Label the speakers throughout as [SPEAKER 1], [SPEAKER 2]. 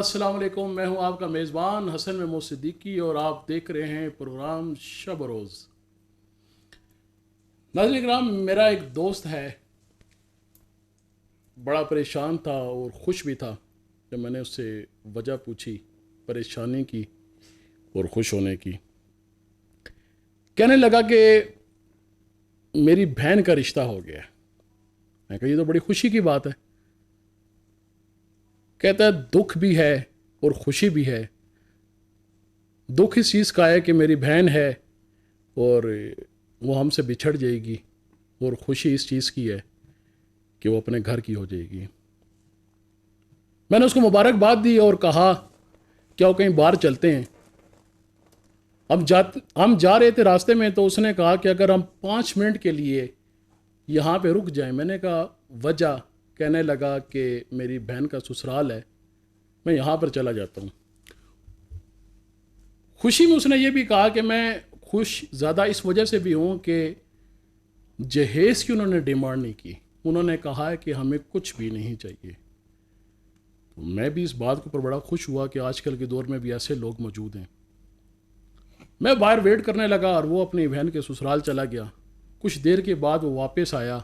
[SPEAKER 1] السلام علیکم، میں ہوں آپ کا میزبان حسن محمود صدیقی اور آپ دیکھ رہے ہیں پروگرام شب و روز۔ ناظرین کرام، میرا ایک دوست ہے، بڑا پریشان تھا اور خوش بھی تھا جب میں نے اس سے وجہ پوچھی پریشانی کی اور خوش ہونے کی۔ کہنے لگا کہ میری بہن کا رشتہ ہو گیا۔ میں کہا یہ تو بڑی خوشی کی بات ہے۔ کہتا ہے دکھ بھی ہے اور خوشی بھی ہے۔ دکھ اس چیز کا ہے کہ میری بہن ہے اور وہ ہم سے بچھڑ جائے گی، اور خوشی اس چیز کی ہے کہ وہ اپنے گھر کی ہو جائے گی۔ میں نے اس کو مبارکباد دی اور کہا کیا وہ کہیں باہر چلتے ہیں۔ ہم جا رہے تھے راستے میں، تو اس نے کہا کہ اگر ہم 5 منٹ کے لیے یہاں پہ رک جائیں۔ میں نے کہا وجہ؟ کہنے لگا کہ میری بہن کا سسرال ہے، میں یہاں پر چلا جاتا ہوں۔ خوشی میں اس نے یہ بھی کہا کہ میں خوش زیادہ اس وجہ سے بھی ہوں کہ جہیز کی انہوں نے ڈیمانڈ نہیں کی۔ انہوں نے کہا ہے کہ ہمیں کچھ بھی نہیں چاہیے۔ تو میں بھی اس بات کے اوپر بڑا خوش ہوا کہ آج کل کے دور میں بھی ایسے لوگ موجود ہیں۔ میں باہر ویٹ کرنے لگا اور وہ اپنی بہن کے سسرال چلا گیا۔ کچھ دیر کے بعد وہ واپس آیا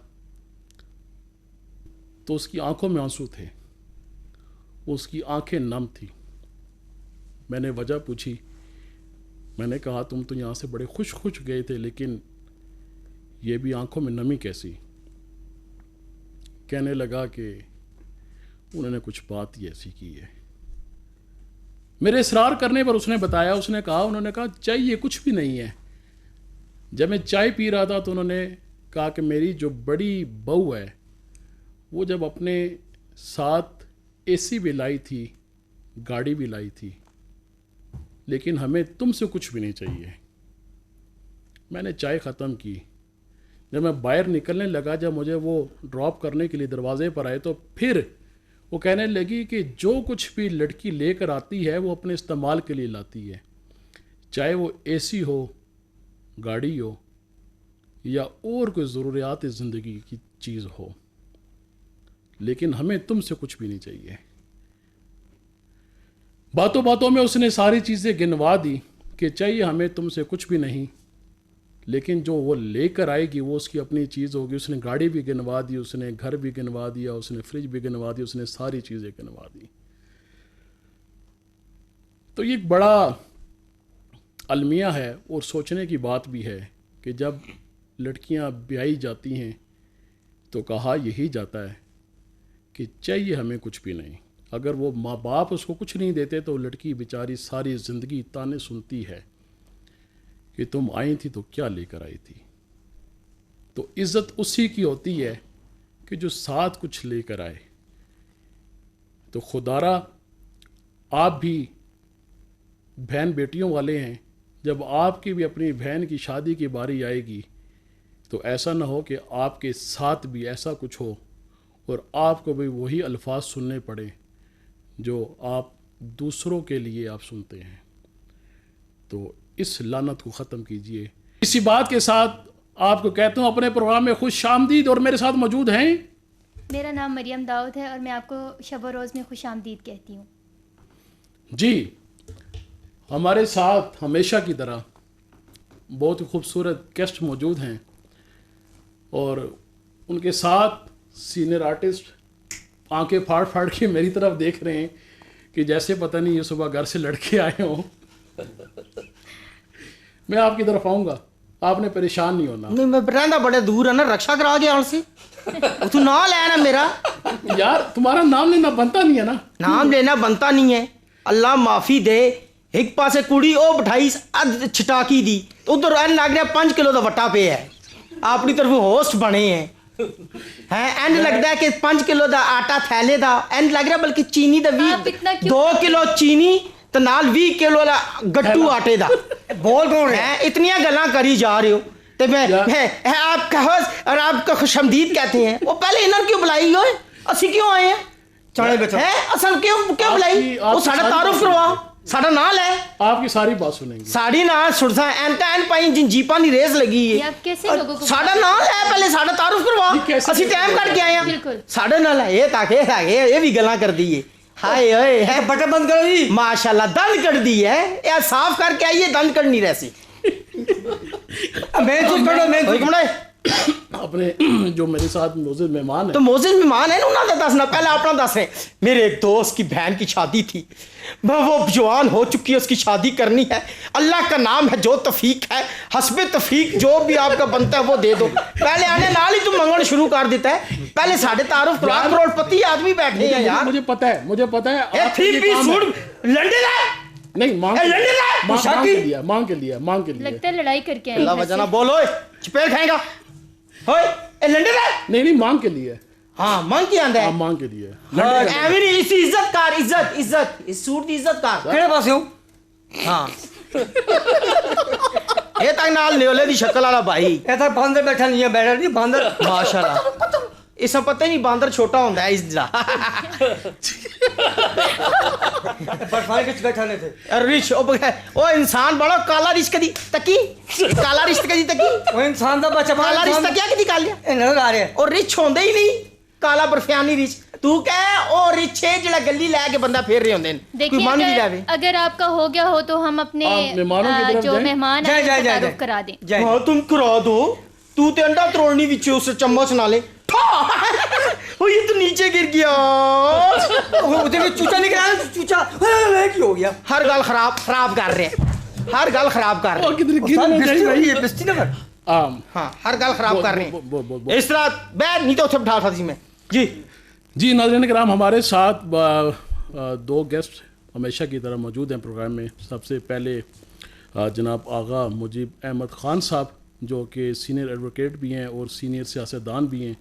[SPEAKER 1] تو اس کی آنکھوں میں آنسو تھے، اس کی آنکھیں نم تھی۔ میں نے وجہ پوچھی۔ میں نے کہا تم تو یہاں سے بڑے خوش گئے تھے، لیکن یہ بھی آنکھوں میں نمی کیسی؟ کہنے لگا کہ انہوں نے کچھ بات ہی ایسی کی ہے۔ میرے اصرار کرنے پر اس نے بتایا، اس نے کہا انہوں نے کہا چائے کچھ بھی نہیں ہے۔ جب میں چائے پی رہا تھا تو انہوں نے کہا کہ میری جو بڑی بہو ہے وہ جب اپنے ساتھ اے سی بھی لائی تھی، گاڑی بھی لائی تھی، لیکن ہمیں تم سے کچھ بھی نہیں چاہیے۔ میں نے چائے ختم کی۔ جب میں باہر نکلنے لگا، جب مجھے وہ ڈراپ کرنے کے لیے دروازے پر آئے، تو پھر وہ کہنے لگی کہ جو کچھ بھی لڑکی لے کر آتی ہے وہ اپنے استعمال کے لیے لاتی ہے، چاہے وہ اے سی ہو، گاڑی ہو، یا اور کوئی ضروریات زندگی کی چیز ہو، لیکن ہمیں تم سے کچھ بھی نہیں چاہیے۔ باتوں باتوں میں اس نے ساری چیزیں گنوا دی کہ چاہیے ہمیں تم سے کچھ بھی نہیں، لیکن جو وہ لے کر آئے گی وہ اس کی اپنی چیز ہوگی۔ اس نے گاڑی بھی گنوا دی، اس نے گھر بھی گنوا دیا، اس نے فریج بھی گنوا دی، اس نے ساری چیزیں گنوا دی۔ تو یہ ایک بڑا المیہ ہے اور سوچنے کی بات بھی ہے کہ جب لڑکیاں بیائی جاتی ہیں تو کہا یہی جاتا ہے کہ چاہیے ہمیں کچھ بھی نہیں۔ اگر وہ ماں باپ اس کو کچھ نہیں دیتے تو لڑکی بیچاری ساری زندگی تانے سنتی ہے کہ تم آئی تھی تو کیا لے کر آئی تھی۔ تو عزت اسی کی ہوتی ہے کہ جو ساتھ کچھ لے کر آئے۔ تو خدارا آپ بھی بہن بیٹیوں والے ہیں، جب آپ کی بھی اپنی بہن کی شادی کی باری آئے گی تو ایسا نہ ہو کہ آپ کے ساتھ بھی ایسا کچھ ہو اور آپ کو بھی وہی الفاظ سننے پڑے جو آپ دوسروں کے لیے آپ سنتے ہیں۔ تو اس لعنت کو ختم کیجئے۔ اسی بات کے ساتھ آپ کو کہتا ہوں اپنے پروگرام میں خوش آمدید، اور میرے ساتھ موجود ہیں۔
[SPEAKER 2] میرا نام مریم داؤد ہے اور میں آپ کو شب و روز میں خوش آمدید کہتی ہوں۔
[SPEAKER 1] جی، ہمارے ساتھ ہمیشہ کی طرح بہت ہی خوبصورت گیسٹ موجود ہیں، اور ان کے ساتھ سینئر آرٹسٹ آنکھیں پھاڑ پھاڑ کے میری طرف دیکھ رہے ہیں کہ جیسے پتہ نہیں یہ صبح گھر سے لڑکے آئے ہوں۔ میں آپ کی طرف آؤں گا، آپ نے پریشان نہیں ہونا۔
[SPEAKER 3] نہیں، میں رہندا بڑے دور ہے نا، رکشا کرا گیا سے تو نام لینا میرا۔
[SPEAKER 1] یار تمہارا نام لینا بنتا نہیں ہے نا۔
[SPEAKER 3] نام لینا بنتا نہیں ہے، اللہ معافی دے۔ ایک پاسے کڑی او بٹھائی اد چھٹاکی دی، ادھر این لگ رہا 5 کلو دا وٹا پہ ہے، اپنی طرف ہوسٹ بنے ہیں۔ این لگتا ہے کہ 5 کلو دا آٹا تھیلے دا، این لگ رہا بلکہ چینی دا 2 کلو چینی تو نال 20 کلو دا گٹو آٹے دا۔ بول کون ہے؟ اتنیاں گلاں کری جا رہے ہو تو میں آپ کہو اور آپ کو خوش آمدید کہتے ہیں۔ وہ پہلے انہوں کیوں بلائی ہوئے؟ اسی کیوں آئے ہیں؟ چاڑے بچا اصل کیوں بلائی؟ وہ ساڑھا تعارف کروا، ساڑھا نال ہے۔
[SPEAKER 1] آپ کی ساری بات سنیں گے۔
[SPEAKER 3] ساڑی نال سڑسا این کا این پائیں جن جیپاں دی ریس لگی ہے۔ ساڑھا نال ہے، پہلے ساڑھا تعارف کروا، اسی ٹائم کر کے آئے ہیں۔ ساڑھا نال ہے یہ تاکہ یہ بھی گلاں کر دیئے۔ ہائے ہوئے ہے
[SPEAKER 4] بٹن بند کرو جی.
[SPEAKER 3] ماشاءاللہ دند کٹ دی ہے یا صاف کر کے آئیے دند کٹ نہیں رہسی
[SPEAKER 4] میں تو کرو میں
[SPEAKER 3] حکم نے
[SPEAKER 1] اپنے جو میرے ساتھ موزز مہمان
[SPEAKER 3] تو
[SPEAKER 1] ہیں
[SPEAKER 3] موزز مہمان ہے نا انہوں نے دسنا پہلے اپنا دس رہے ہیں. میرے ایک دوست کی بہن کی شادی تھی وہ جوان ہو چکی ہے اس کی شادی کرنی ہے اللہ کا نام ہے جو توفیق ہے حسب توفیق جو بھی آپ کا بنتا ہے وہ دے دو پہلے آنے نال ہی تم منگن شروع کر دیتا ہے پہلے ساڑھے تعارف لاکھ کروڑ پتی آدمی بیٹھے ہیں یار
[SPEAKER 1] مجھے پتہ ہے
[SPEAKER 3] اے
[SPEAKER 1] آپ کا
[SPEAKER 3] تھری
[SPEAKER 1] یہ
[SPEAKER 3] پیس
[SPEAKER 1] کام ہے.
[SPEAKER 3] سوٹ لنڈن ہے
[SPEAKER 1] نہیں مانگ
[SPEAKER 3] اے لنڈن ہے
[SPEAKER 1] مانگ کے لیے
[SPEAKER 2] لگتا ہے لڑائی کر کے آئے
[SPEAKER 3] اللہ
[SPEAKER 2] ہیں
[SPEAKER 3] وجہ نہ بولو چپیڑ کھائیں گا ہوئے اے لنڈن ہے
[SPEAKER 1] نہیں مانگ کے لیے
[SPEAKER 3] ہاں مانگ کی آندہ ہے
[SPEAKER 1] مانگ کے لیے
[SPEAKER 3] ایویں نہیں اس کی عزت کار عزت اس سوٹ دی عزت کار
[SPEAKER 4] کہڑے پاسے ہو
[SPEAKER 3] ہاں یہ تک نال نیولے دی شکل والا بھائی
[SPEAKER 4] ایسا باندر بیٹھا نہیں ہے بیٹھا نہیں باندر
[SPEAKER 3] ماشاءاللہ اس میں پتہ ہی نہیں باندر چھوٹا ہوتا ہے اس دا
[SPEAKER 4] پٹھانے کچھ بیٹھا نہیں تھے
[SPEAKER 3] رچ او انسان بڑا کالا رچ کدی تکی کالا رچ کدی تکی
[SPEAKER 4] وہ انسان دا بچہ
[SPEAKER 3] کالا رچ تکیا کدی کالیا
[SPEAKER 4] اے نظر آ رہا ہے
[SPEAKER 3] اور رچ ہوندے ہی نہیں کالا برفیانی رچ تو کہے او رچ ہے جڑا گلی لے کے بندہ پھیر رہے ہوندے کوئی
[SPEAKER 2] دیکھیے
[SPEAKER 3] مان نہیں جاوے
[SPEAKER 2] اگر آپ کا ہو گیا ہو تو ہم اپنے
[SPEAKER 1] آپ مہمانوں کی طرف
[SPEAKER 2] جو
[SPEAKER 1] جائیں.
[SPEAKER 2] مہمان ہیں ان کو تعارف کرا دیں
[SPEAKER 4] جائے
[SPEAKER 3] ہاں تم کرا دو تو تے انڈا تروڑنی وچ اس چمچ نالے وہ یہ تو نیچے گر گیا
[SPEAKER 4] چوچا نکلا چوچا کی ہو گیا
[SPEAKER 3] ہر گل خراب کر رہے ہر گل خراب کر رہے
[SPEAKER 4] بستی نہ کر
[SPEAKER 3] ہاں ہر گل خراب کر رہے ہیں اس طرح بیٹھ نہیں تو اتنے بٹھا تھا میں
[SPEAKER 1] جی ناظرین کرام ہمارے ساتھ دو گیسٹ ہمیشہ کی طرح موجود ہیں پروگرام میں. سب سے پہلے جناب آغا مجیب احمد خان صاحب جو کہ سینئر ایڈوکیٹ بھی ہیں اور سینئر سیاستدان بھی ہیں.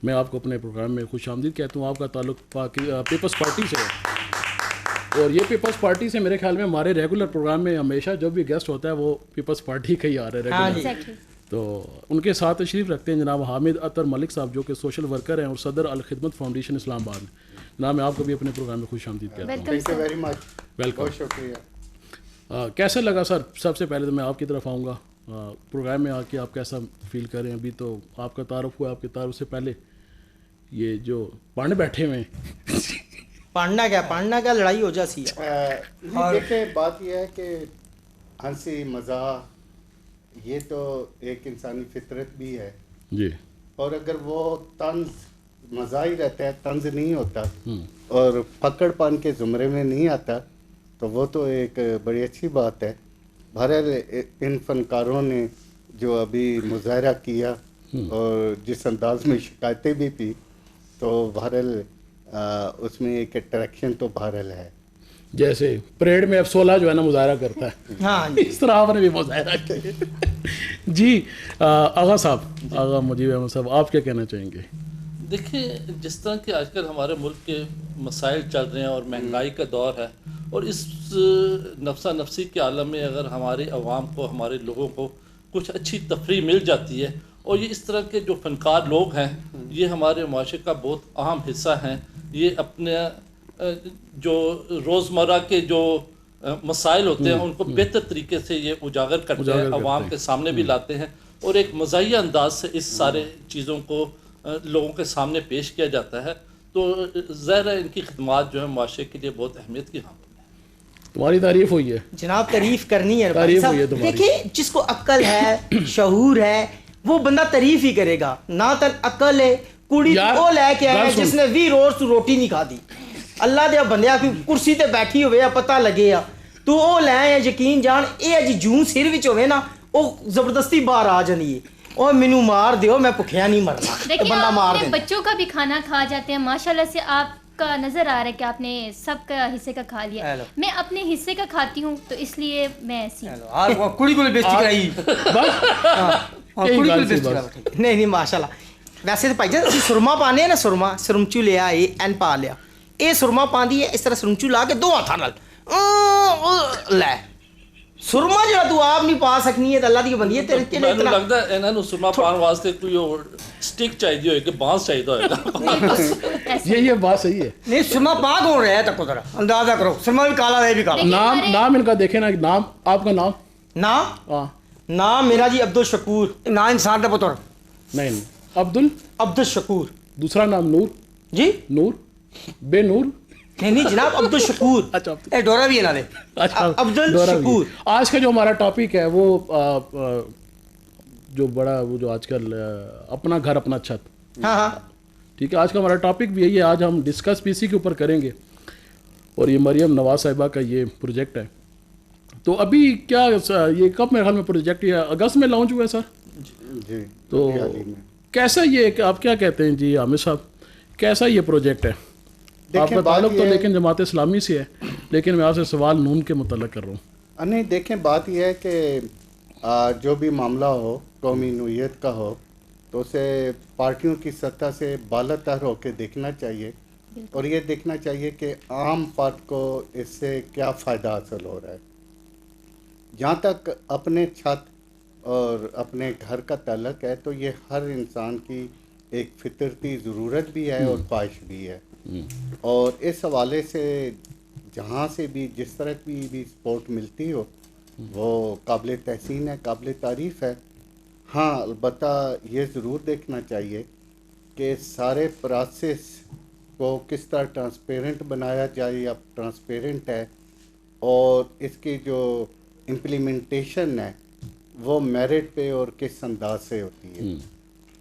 [SPEAKER 1] میں آپ کو اپنے پروگرام میں خوش آمدید کہتا ہوں. آپ کا تعلق پیپلز پارٹی سے ہے اور یہ پیپلز پارٹی سے میرے خیال میں ہمارے ریگولر پروگرام میں ہمیشہ جو بھی گیسٹ ہوتا ہے وہ پیپلز پارٹی کا ہی آ رہا ہے ریگولر. تو ان کے ساتھ تشریف رکھتے ہیں جناب حامد اطہر ملک صاحب جو کہ سوشل ورکر ہیں اور صدر الخدمت فاؤنڈیشن اسلام آباد میں. جناب میں آپ کو بھی اپنے پروگرام میں خوش آمدید کہتا ہوں.
[SPEAKER 5] Thank you very much
[SPEAKER 1] welcome.
[SPEAKER 5] بہت شکریہ.
[SPEAKER 1] کیسا لگا سر؟ سب سے پہلے تو میں آپ کی طرف آؤں گا. پروگرام میں آ کے آپ کیسا فیل کر رہے ہیں؟ ابھی تو آپ کا تعارف ہوا, آپ کے تعارف سے پہلے یہ جو پڑھنے بیٹھے ہوئے ہیں
[SPEAKER 3] پڑھنا کیا لڑائی ہو جاتی ہے.
[SPEAKER 5] دیکھیں بات یہ ہے کہ ہنسی مزاح یہ تو ایک انسانی فطرت بھی ہے
[SPEAKER 1] جی,
[SPEAKER 5] اور اگر وہ طنز مزاح ہی رہتا ہے طنز نہیں ہوتا اور پکڑ پان کے زمرے میں نہیں آتا تو وہ تو ایک بڑی اچھی بات ہے. بہرحال ان فنکاروں نے جو ابھی مظاہرہ کیا اور جس انداز میں شکایتیں بھی کی تو بہرحال اس میں ایک اٹریکشن تو بہرحال ہے.
[SPEAKER 1] جیسے پریڈ میں اب 16 جو ہے نا مظاہرہ کرتا ہے
[SPEAKER 3] ہاں
[SPEAKER 1] اس طرح آپ نے بھی مظاہرہ کیا. جی آغا صاحب, آغا مجیب احمد صاحب, آپ کیا کہنا چاہیں گے؟
[SPEAKER 6] دیکھیں جس طرح کہ آج کل ہمارے ملک کے مسائل چل رہے ہیں اور مہنگائی کا دور ہے اور اس نفسہ نفسی کے عالم میں اگر ہمارے عوام کو ہمارے لوگوں کو کچھ اچھی تفریح مل جاتی ہے اور یہ اس طرح کے جو فنکار لوگ ہیں یہ ہمارے معاشرے کا بہت اہم حصہ ہیں. یہ اپنے جو روزمرہ کے جو مسائل ہوتے ہیں ان کو بہتر طریقے سے یہ اجاگر کرتے ہیں, عوام کے سامنے بھی لاتے ہیں اور ایک مزاحیہ انداز سے اس سارے چیزوں کو لوگوں کے سامنے پیش کیا جاتا ہے. تو ظاہر ہے ان کی خدمات جو ہے معاشرے کے لیے بہت اہمیت کی حامل ہے.
[SPEAKER 1] تمہاری تعریف ہوئی ہے
[SPEAKER 3] جناب, تعریف کرنی ہے
[SPEAKER 1] تعریف ہوئی ہے تمہاری.
[SPEAKER 3] دیکھیے جس کو عقل ہے شعور ہے وہ بندہ تعریف ہی کرے گا. نہ تن عقل ہے کڑی وہ لے کے آیا جس نے 20 روز تو روٹی نہیں کھا دی. اللہ دیا بندیا کوئی کرسی تے بیٹھی ہوئے پتہ لگے تو وہ لے آیا یقین جان اے جی جوں سر وچ ہوئے نا وہ زبردستی باہر آ جانی ہے اور مینو مار دیو میں بھوکھیا نہیں مرنا.
[SPEAKER 2] دیکھیے آپ اپنے بچوں کا بھی کھانا کھا جاتے ہیں ماشاءاللہ سے. آپ کا نظر آ رہا ہے کہ آپ نے سب کا حصے کا کھا لیا. میں اپنے حصے کا کھاتی ہوں تو اس لیے میں ایسی
[SPEAKER 4] کڑی کو بیچتی کرائی
[SPEAKER 3] نہیں ماشاءاللہ. ویسے تو بھائی جان سرما پانے نا, سرما سرمچو لیا این پا لیا یہ سرما پاندی ہے اس طرح سرمچو لا کے 2 ہاتھاں نال لے سرما جڑا تو آپ نہیں پا سکنی ہے تے اللہ دی بندی ہے تیرے
[SPEAKER 6] میں نوں لگدا ہے انہاں نوں سرما پان واسطے کوئی سٹک چاہیے ہوئے کہ بانس چاہیے ہوئے.
[SPEAKER 1] یہ بات صحیح ہے.
[SPEAKER 4] نہیں سرما پا کون رہا ہے تک ذرا اندازہ کرو. سرما بھی کالا ہے بھی کالا.
[SPEAKER 1] نام ان کا دیکھیں نا, نام آپ کا
[SPEAKER 3] نام نام میرا جی عبد الشکور.
[SPEAKER 4] نہ انسان دا پتر
[SPEAKER 1] نہیں
[SPEAKER 3] عبد الشکور.
[SPEAKER 1] دوسرا نام نور.
[SPEAKER 3] جی
[SPEAKER 1] نور بے نور
[SPEAKER 3] نہیں جناب عبد الشکور.
[SPEAKER 1] اچھا
[SPEAKER 4] اے ڈورا بھی ہے نا دے.
[SPEAKER 1] اچھا
[SPEAKER 3] عبد
[SPEAKER 1] دورہ بھی.
[SPEAKER 3] الشکور.
[SPEAKER 1] آج کا جو ہمارا ٹاپک ہے وہ جو بڑا وہ جو آج کل اپنا گھر اپنا چھت.
[SPEAKER 3] ہاں ہاں
[SPEAKER 1] ٹھیک ہے, آج کا ہمارا ٹاپک بھی یہی ہے. آج ہم ڈسکس پی سی کے اوپر کریں گے اور یہ مریم نواز صاحبہ کا یہ پروجیکٹ ہے. تو ابھی کیا یہ کب میرے خیال میں پروجیکٹ یہ اگست میں لانچ ہوا ہے سر؟
[SPEAKER 5] جی.
[SPEAKER 1] تو کیسا یہ آپ کیا کہتے ہیں جی عامر صاحب, کیسا یہ پروجیکٹ ہے؟ آپ کا تعلق تو لیکن جماعت اسلامی سے ہے, لیکن میں آپ سے سوال نون کے متعلق کر رہا ہوں.
[SPEAKER 5] نہیں دیکھیں, بات یہ ہے کہ جو بھی معاملہ ہو قومی نوعیت کا ہو تو اسے پارٹیوں کی سطح سے بالا تر ہو کے دیکھنا چاہیے اور یہ دیکھنا چاہیے کہ عام فرد کو اس سے کیا فائدہ حاصل ہو رہا ہے. جہاں تک اپنے چھت اور اپنے گھر کا تعلق ہے تو یہ ہر انسان کی ایک فطرتی ضرورت بھی ہے اور خواہش بھی ہے, اور اس حوالے سے جہاں سے بھی جس طرح کی بھی سپورٹ ملتی ہو وہ قابل تحسین ہے, قابل تعریف ہے. ہاں البتہ یہ ضرور دیکھنا چاہیے کہ سارے پروسیس کو کس طرح ٹرانسپیرنٹ بنایا جائے یا ٹرانسپیرنٹ ہے, اور اس کی جو امپلیمنٹیشن ہے وہ میرٹ پہ اور کس انداز سے ہوتی ہے.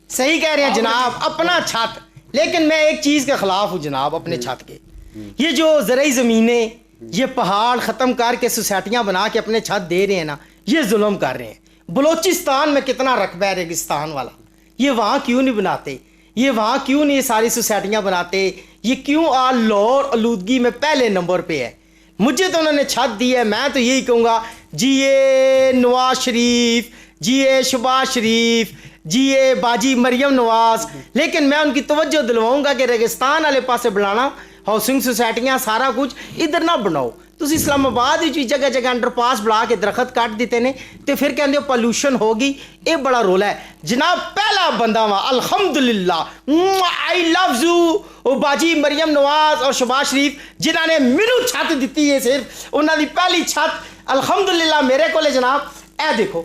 [SPEAKER 3] صحیح کہہ رہے ہیں جناب, اپنا چھت. لیکن میں ایک چیز کے خلاف ہوں جناب اپنے چھت کے. یہ جو زرعی زمینیں, یہ پہاڑ ختم کر کے سوسائٹیاں بنا کے اپنے چھت دے رہے ہیں نا, یہ ظلم کر رہے ہیں. بلوچستان میں کتنا رقبہ ہے ریگستان والا, یہ وہاں کیوں نہیں بناتے؟ یہ وہاں کیوں نہیں یہ ساری سوسائٹیاں بناتے؟ یہ کیوں لاہور آلودگی میں پہلے نمبر پہ ہے؟ مجھے تو انہوں نے چھت دی ہے, میں تو یہی کہوں گا جی اے نواز شریف, جی اے شہباز شریف, جی اے باجی مریم نواز. لیکن میں ان کی توجہ دلواؤں گا کہ ریگستان والے پاسے بنانا, ہاؤسنگ سوسائٹیاں سارا کچھ ادھر نہ بناؤ. تسی اسلام آباد بھی جگہ جگہ انڈر پاس بڑھا کے درخت کٹ دیتے نے تے پھر کہندے ہو پولوشن ہوگی. یہ بڑا رولا ہے جناب. پہلا بندہ وا الحمدللہ, آئی لو یو او باجی مریم نواز اور شہباز شریف جنہاں نے مینوں چھت دیتی ہے, صرف انہاں دی پہلی چھت الحمدللہ میرے کول ہے جناب. اے دیکھو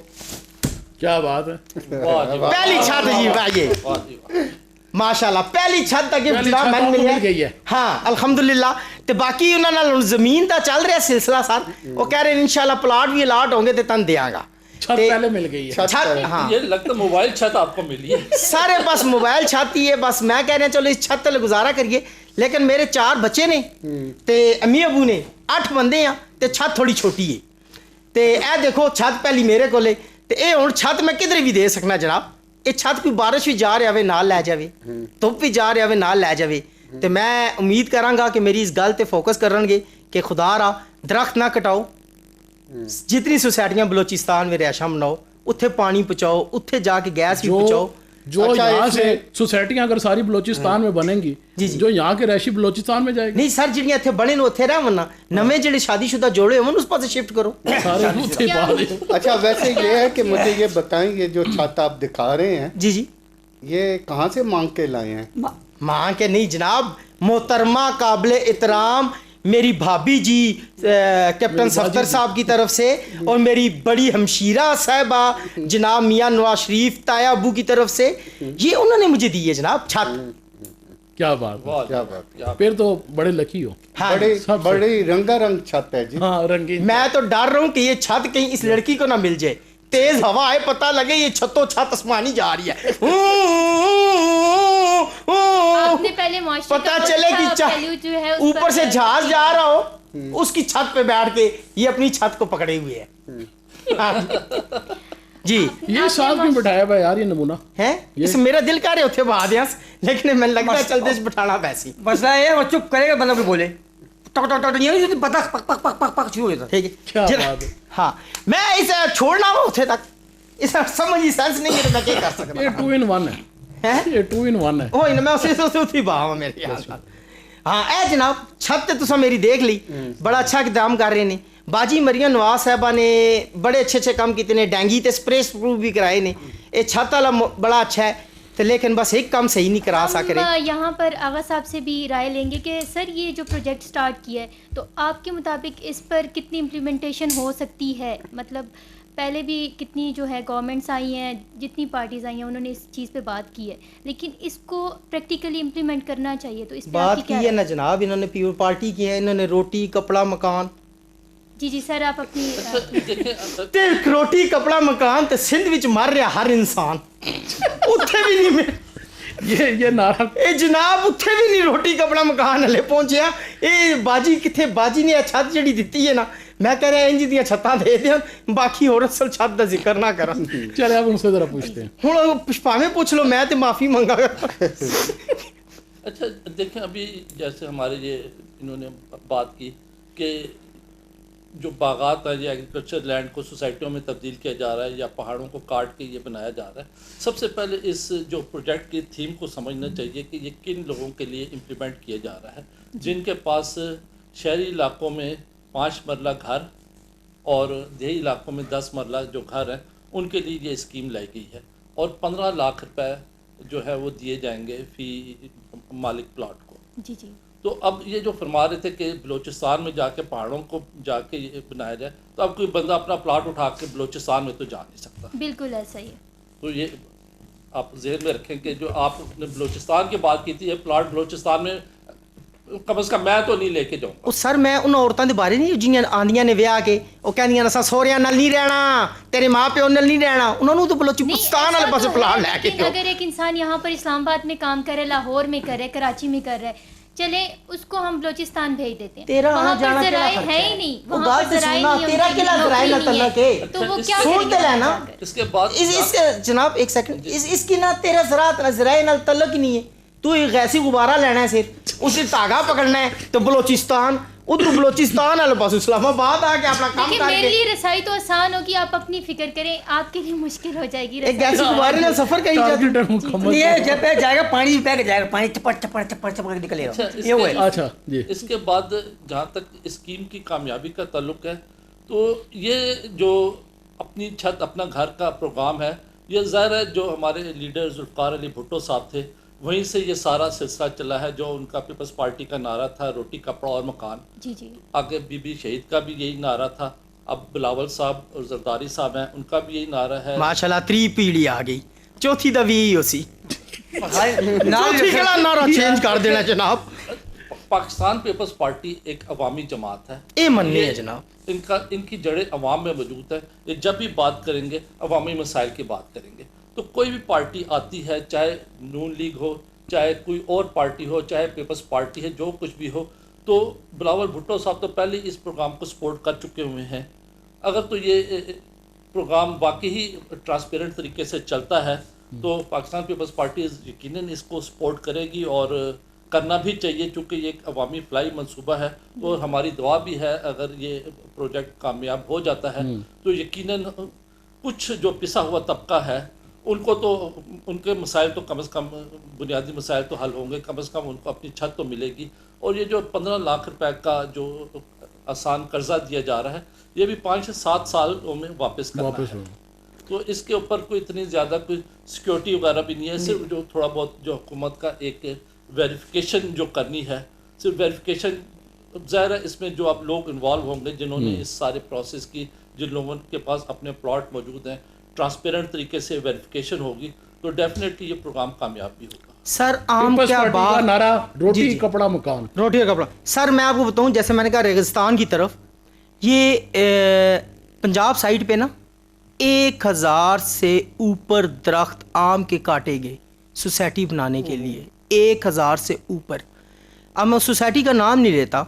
[SPEAKER 1] کیا بات ہے,
[SPEAKER 3] پہلی چھت جی یہ ماشاءاللہ پہلی چھت تک جناب میں مل گئی ہے. ہاں الحمدللہ. تے باقی انہاں نال زمین دا چل رہا سلسلہ سر, وہ کہہ رہے ہیں انشاءاللہ پلاٹ بھی الاٹ ہوں گے تے تن دیاں گا.
[SPEAKER 1] چھت پہلے مل گئی ہے.
[SPEAKER 3] چھت ہاں
[SPEAKER 6] یہ لگتا ہے موبائل چھت آپ کو ملی ہے
[SPEAKER 3] سارے بس موبائل چھت ہی ہے. بس میں کہہ رہے ہیں چلو اس چھت تے گزارا کریے. لیکن میرے 4 بچے نے تے امی ابو نے 8 بندے ہیں تے چھت تھوڑی چھوٹی ہے. تے اے دیکھو چھت پہلی میرے کولے تے اے ہن چھت میں کدھر بھی دے سکنا جناب. یہ چھت کوئی بارش بھی جا رہا ہوئے نال لے جاوے, دھوپ بھی جا رہا ہوئے نال لے جاوے. تے میں امید کراں گا کہ میری اس گل تے فوکس کرن گے کہ خدا را درخت نہ کٹاؤ. جتنی سوسائٹیاں بلوچستان میں رہائشاں بناؤ اتھے پانی پہنچاؤ, اتھے جا کے گیس بھی پہنچاؤ.
[SPEAKER 1] جو یہاں سے سوسائٹیاں اگر ساری بلوچستان میں بنیں گی, جو یہاں کے رہائشی بلوچستان میں جائے گی.
[SPEAKER 3] نہیں سر, جڑیاں اتھے بنے نو اتھے رہن نا, نویں جڑے شادی شدہ جوڑے ہون اس پاسے شفٹ کرو.
[SPEAKER 5] اچھا ویسے یہ ہے کہ مجھے یہ بتائیں, یہ جو چھت آپ دکھا رہے ہیں
[SPEAKER 3] جی جی
[SPEAKER 5] یہ کہاں سے مانگ کے لائے ہیں؟
[SPEAKER 3] ماں کے نہیں جناب, محترمہ قابل احترام میری بھابھی جی کیپٹن صفدر صاحب کی طرف سے, اور میری بڑی ہمشیرہ صاحبہ جناب میاں نواز شریف تایا ابو کی طرف سے, یہ انہوں نے مجھے دی ہے جناب چھت.
[SPEAKER 1] کیا بات,
[SPEAKER 5] کیا بات,
[SPEAKER 1] پھر تو بڑے لکی ہو.
[SPEAKER 5] بڑی رنگا رنگ چھت ہے جی.
[SPEAKER 1] ہاں رنگین.
[SPEAKER 3] میں تو ڈر رہا ہوں کہ یہ چھت کہیں اس لڑکی کو نہ مل جائے, تیز ہوا ہے پتہ لگے یہ چھتوں چھت آسمانی جا رہی ہے.
[SPEAKER 2] آپ نے پہلے
[SPEAKER 3] پتہ چلے کہ اوپر سے جہاز جا رہا ہو, اس کی چھت پہ بیٹھ کے یہ اپنی چھت کو پکڑے ہوئے ہے. جی
[SPEAKER 1] یہ ساتھ میں بٹھایا ہوا یار, یہ نمونہ
[SPEAKER 3] ہے اس میرا دل کر رہے ہوتے بعد یہاں, لیکن میں لگتا ہے چلتے سے بٹھانا پیسی.
[SPEAKER 4] مسئلہ یہ ہے وہ چپ کرے گا بندہ کوئی بولے ٹک ٹک ٹک نہیں بطخ پک پک پک پک پک شروع ہو جاتا ہے.
[SPEAKER 3] ٹھیک ہے ہاں, میں اسے چھوڑنا ہوں اتنے تک, اسے سمجھ ہی سینس نہیں ہے تو میں کیا کر سکتا.
[SPEAKER 1] یہ 2 in 1 ہے, یہ 2 in 1 ہے.
[SPEAKER 3] وہ میں اسے اسی باہوں میرے یہاں. ہاں اے جناب چھت تے تساں میری دیکھ لی, بڑا اچھا اقدام کر رہے نے. باجی مریم نواز صاحبہ نے بڑے اچھے اچھے کام کیتے نے, ڈینگی تے سپرے پروف بھی کرائے نے. یہ چھت والا بڑا اچھا ہے, تو لیکن بس ایک کام صحیح نہیں کرا سک رہے.
[SPEAKER 2] یہاں پر آغا صاحب سے بھی رائے لیں گے کہ سر یہ جو پروجیکٹ سٹارٹ کیا ہے تو آپ کے مطابق اس پر کتنی امپلیمنٹیشن ہو سکتی ہے, مطلب پہلے بھی کتنی جو ہے گورنمنٹس آئی ہیں, جتنی پارٹیز آئی ہیں, انہوں نے اس چیز پہ بات کی ہے, لیکن اس کو پریکٹیکلی امپلیمنٹ کرنا چاہیے. تو اس پہ
[SPEAKER 3] بات کی ہے نا جناب, انہوں نے پیپل پارٹی کی ہے, انہوں نے روٹی کپڑا مکان.
[SPEAKER 2] جی سر, آپ اپنی
[SPEAKER 3] تے روٹی کپڑا مکان تے سندھ وچ مر رہا ہر انسان, اتھے بھی نہیں میں
[SPEAKER 1] یہ نعرہ
[SPEAKER 3] اے جناب اتھے بھی نہیں روٹی کپڑا مکان ہلے پہنچیا. اے باجی کتھے, باجی نے چھت جڑی دتی ہے نا, میں کہہ رہا انج دیاں چھتاں دے دیاں, باقی اور اصل چھت دا ذکر نہ کراں.
[SPEAKER 1] چلے آپ ان سے ذرا پوچھتے ہیں.
[SPEAKER 3] ہن پشپاویں پوچھ لو, میں تے معافی منگا گا.
[SPEAKER 6] اچھا دیکھیں, ابھی جیسے ہمارے یہ انہوں نے بات کی کہ جو باغات ہیں یا ایگریکلچر لینڈ کو سوسائٹیوں میں تبدیل کیا جا رہا ہے یا پہاڑوں کو کاٹ کے یہ بنایا جا رہا ہے, سب سے پہلے اس جو پروجیکٹ کی تھیم کو سمجھنا چاہیے کہ یہ کن لوگوں کے لیے امپلیمنٹ کیا جا رہا ہے, جن کے پاس شہری علاقوں میں 5 مرلہ گھر اور دیہی علاقوں میں 10 مرلہ جو گھر ہیں ان کے لیے یہ اسکیم لائی گئی ہے, اور 15 لاکھ روپے جو ہے وہ دیے جائیں گے فی مالک پلاٹ کو.
[SPEAKER 2] جی جی.
[SPEAKER 6] تو اب یہ جو فرما رہے تھے کہ بلوچستان میں جا کے پہاڑوں کو جا کے یہ بنایا جائے, تو اب کوئی بندہ اپنا پلاٹ اٹھا کے بلوچستان میں تو جا نہیں سکتا.
[SPEAKER 2] بالکل ایسا ہی ہے.
[SPEAKER 6] تو یہ آپ ذہن میں رکھیں کہ جو آپ نے بلوچستان کی بات کی تھی, یہ پلاٹ بلوچستان میں کم از کم میں تو نہیں لے کے جاؤں گا.
[SPEAKER 3] سر میں ان عورتوں کے بارے نہیں جنیاں آندیاں نے ویاہ کے وہ کہندیاں اساں سوہریاں نال نہیں رہنا, تیرے ماں پیو نال نہیں رہنا, انہوں نے تو بلوچستان والے پاسے پلاٹ لے کے
[SPEAKER 2] اگر ایک انسان یہاں پر اسلام آباد میں کام کرے, لاہور میں کرے, کراچی میں کر رہا ہے, چلے اس کو ہم بلوچستان بھیج دیتے ہیں.
[SPEAKER 3] تیرا
[SPEAKER 2] وہاں
[SPEAKER 3] جانا
[SPEAKER 2] پر ذرائع ہے ہی نہیں, وہاں پر ذرائع نہیں,
[SPEAKER 3] تیرا کلا ذرائع نہ تعلق ہے,
[SPEAKER 2] تو وہ کیا
[SPEAKER 3] سن تے لینا.
[SPEAKER 6] اس کے بعد
[SPEAKER 3] اس جناب ایک سیکنڈ, اس کی نہ تیرا ذرائع نال تعلق ہی نہیں ہے. تو ایک غیسی غبارہ لینا ہے صرف, اسے دھاگا پکڑنا ہے تو بلوچستان, ادھر بلوچستان والے پاس اسلام آباد آ کے اپنا کام
[SPEAKER 2] لیکن
[SPEAKER 3] کر
[SPEAKER 2] میرے
[SPEAKER 3] کے.
[SPEAKER 2] لیے رسائی تو آسان ہوگی, آپ اپنی فکر کریں, آپ کے لیے مشکل ہو جائے گی
[SPEAKER 3] ایک غیسی غبارے نال سفر کہیں جاتی.
[SPEAKER 1] ٹارگیٹ مکمل.
[SPEAKER 4] یہ جب پہ جائے گا پانی بہ کے جائے گا, پانی چپڑ چپڑ چپڑ چپڑ کے نکلے گا. یہ ہوا ہے.
[SPEAKER 1] اچھا جی.
[SPEAKER 6] اس کے بعد جہاں تک اسکیم کی کامیابی کا تعلق ہے, تو یہ جو اپنی چھت اپنا گھر کا پروگرام ہے, یہ ظاہر ہے جو ہمارے لیڈر ذوالفقار علی بھٹو صاحب تھے وہیں سے یہ سارا سلسلہ چلا ہے, جو ان کا پیپلز پارٹی کا نعرہ تھا روٹی کپڑا اور مکان.
[SPEAKER 2] جی جی.
[SPEAKER 6] آگے بی بی شہید کا بھی یہی نعرہ تھا, اب بلاول صاحب اور زرداری صاحب ہیں, ان کا بھی یہی نعرہ ہے.
[SPEAKER 3] ماشاءاللہ 3 پیڑھی آ گئی, چوتھی دا بھی ہو سی, چوتھی کلا نعرہ چینج کر دینا جناب.
[SPEAKER 6] پاکستان پیپلز پارٹی ایک عوامی جماعت ہے,
[SPEAKER 3] اے مننے ہے جناب,
[SPEAKER 6] ان کی جڑیں عوام میں موجود ہے. یہ جب بھی بات کریں گے عوامی مسائل کی بات کریں گے. تو کوئی بھی پارٹی آتی ہے, چاہے نون لیگ ہو, چاہے کوئی اور پارٹی ہو, چاہے پیپلز پارٹی ہے, جو کچھ بھی ہو, تو بلاول بھٹو صاحب تو پہلے اس پروگرام کو سپورٹ کر چکے ہوئے ہیں. اگر تو یہ پروگرام واقعی ہی ٹرانسپیرنٹ طریقے سے چلتا ہے تو پاکستان پیپلز پارٹی یقیناً اس کو سپورٹ کرے گی, اور کرنا بھی چاہیے, چونکہ یہ ایک عوامی فلائی منصوبہ ہے. اور ہماری دعا بھی ہے اگر یہ پروجیکٹ کامیاب ہو جاتا ہے تو یقیناً کچھ جو پسا ہوا طبقہ ہے ان کو تو ان کے مسائل تو کم از کم بنیادی مسائل تو حل ہوں گے, کم از کم ان کو اپنی چھت تو ملے گی. اور یہ جو 15 لاکھ روپے کا جو آسان قرضہ دیا جا رہا ہے, یہ بھی 5 سے 7 سالوں میں واپس کرنا ہے. تو اس کے اوپر کوئی اتنی زیادہ کوئی سیکیورٹی وغیرہ بھی نہیں ہے, صرف جو تھوڑا بہت جو حکومت کا ایک ویریفیکیشن جو کرنی ہے, صرف ویریفیکیشن. ظاہر ہے اس میں جو آپ لوگ انوالو ہوں گے جنہوں نے اس سارے پروسیس کی, جن لوگوں کے پاس اپنے پلاٹ موجود ہیں, ٹرانسپیرنٹ طریقے سے ویریفیکیشن ہوگی تو ڈیفینیٹلی یہ پروگرام کامیاب بھی ہوگا.
[SPEAKER 3] سر عام کیا بات,
[SPEAKER 1] نعرہ روٹی کپڑا مکان,
[SPEAKER 3] روٹی کا کپڑا. سر میں آپ کو بتاؤں, جیسے میں نے کہا ریگستان کی طرف, یہ پنجاب سائڈ پہ نا 1000 سے اوپر درخت آم کے کاٹے گئے سوسائٹی بنانے کے لیے, 1000 سے اوپر. اب میں سوسائٹی کا نام نہیں لیتا,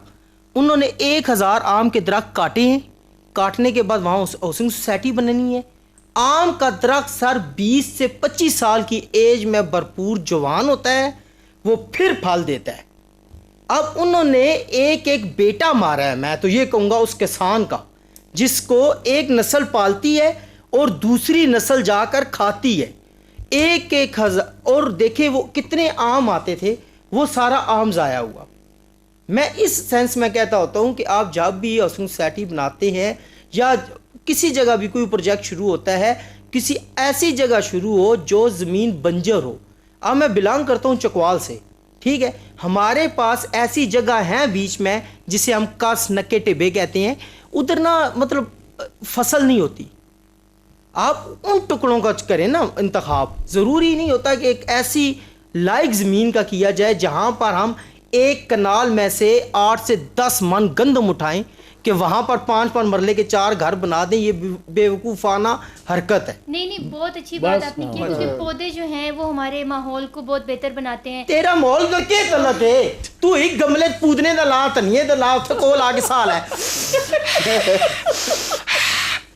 [SPEAKER 3] انہوں نے 1000 آم کے درخت کاٹے ہیں. کاٹنے کے بعد وہاں ہاؤسنگ سوسائٹی بنانی ہے. آم کا درخت سر 20 سے 25 سال کی ایج میں بھرپور جوان ہوتا ہے, وہ پھر پھل دیتا ہے. اب انہوں نے ایک بیٹا مارا ہے, میں تو یہ کہوں گا اس کسان کا, جس کو ایک نسل پالتی ہے اور دوسری نسل جا کر کھاتی ہے. 1000, اور دیکھیں وہ کتنے آم آتے تھے, وہ سارا آم ضائع ہوا. میں اس سینس میں کہتا ہوتا ہوں کہ آپ جب بھی ہاؤسنگ سوسائٹی بناتے ہیں یا کسی جگہ بھی کوئی پروجیکٹ شروع ہوتا ہے, کسی ایسی جگہ شروع ہو جو زمین بنجر ہو. اب میں بلانگ کرتا ہوں چکوال سے, ٹھیک ہے, ہمارے پاس ایسی جگہ ہیں بیچ میں جسے ہم کس نکے ٹبے کہتے ہیں, ادھر نا مطلب فصل نہیں ہوتی, آپ ان ٹکڑوں کا کریں نا انتخاب. ضروری نہیں ہوتا کہ ایک ایسی لائق زمین کا کیا جائے جہاں پر ہم ایک کنال میں سے 8 سے 10 من گندم اٹھائیں کہ وہاں پر 5 مرلے کے 4 گھر بنا دیں. یہ بے وقوفانہ حرکت ہے.
[SPEAKER 2] نہیں بہت اچھی بات آپ نے کی. کیونکہ پودے جو ہیں وہ ہمارے ماحول کو بہت بہتر بناتے ہیں.
[SPEAKER 3] تیرا ماحول کا کیا غلط ہے؟ تو ایک گملے پودنے دا لا تنیے دا لا اتھے کول آ کے سال ہے.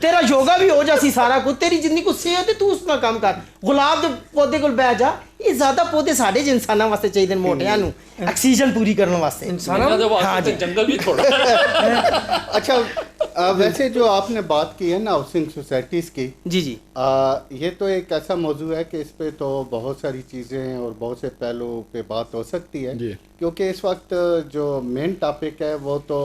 [SPEAKER 3] تیرا یوگا بھی ہو جاسی سارا کچھ. تیری زندگی کو صحت ہے, تو اس کا کام کر. گلاب دے پودے کول بیٹھ جا. یہ زیادہ پودے ساڈے ج انساناں واسطے چاہیے موٹیاں نو آکسیجن پوری کرنے واسطے.
[SPEAKER 6] جنگل بھی تھوڑا.
[SPEAKER 5] اچھا ویسے جو آپ نے بات کی ہے نا ہاؤسنگ سوسائٹیز کی,
[SPEAKER 3] جی
[SPEAKER 5] یہ تو ایک ایسا موضوع ہے کہ اس پہ تو بہت ساری چیزیں اور بہت سے پہلو پہ بات ہو سکتی ہے, کیونکہ اس وقت جو مین ٹاپک ہے وہ تو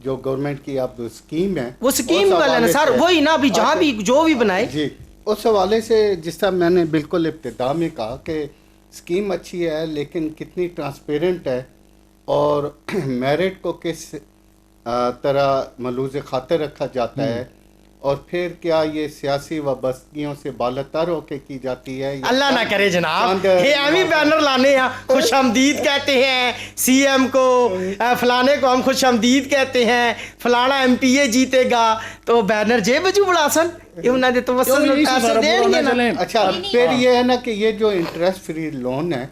[SPEAKER 5] جو گورنمنٹ کی اب اسکیم ہے,
[SPEAKER 3] وہ اسکیم والا نا سر, وہی نا ابھی جہاں بھی جو بھی بنائے.
[SPEAKER 5] جی اس حوالے سے جس طرح میں نے بالکل ابتدا میں کہا کہ اسکیم اچھی ہے لیکن کتنی ٹرانسپیرنٹ ہے اور میرٹ کو کس طرح ملوز خاطر رکھا جاتا ہے, اور پھر کیا یہ سیاسی وابستگیوں سے بالاتر ہو کے کی جاتی ہے.
[SPEAKER 3] اللہ نہ کرے جناب, یہ ہم ہی بینر لانے ہیں, خوش آمدید کہتے ہیں سی ایم کو, فلانے کو ہم خوش آمدید کہتے ہیں, فلانا ایم پی اے جیتے گا تو بینر جے بجو بڑا سن انہوں نے تو وصل پیسے دیں گے نا.
[SPEAKER 5] اچھا پھر یہ ہے نا کہ یہ جو انٹرسٹ فری لون ہے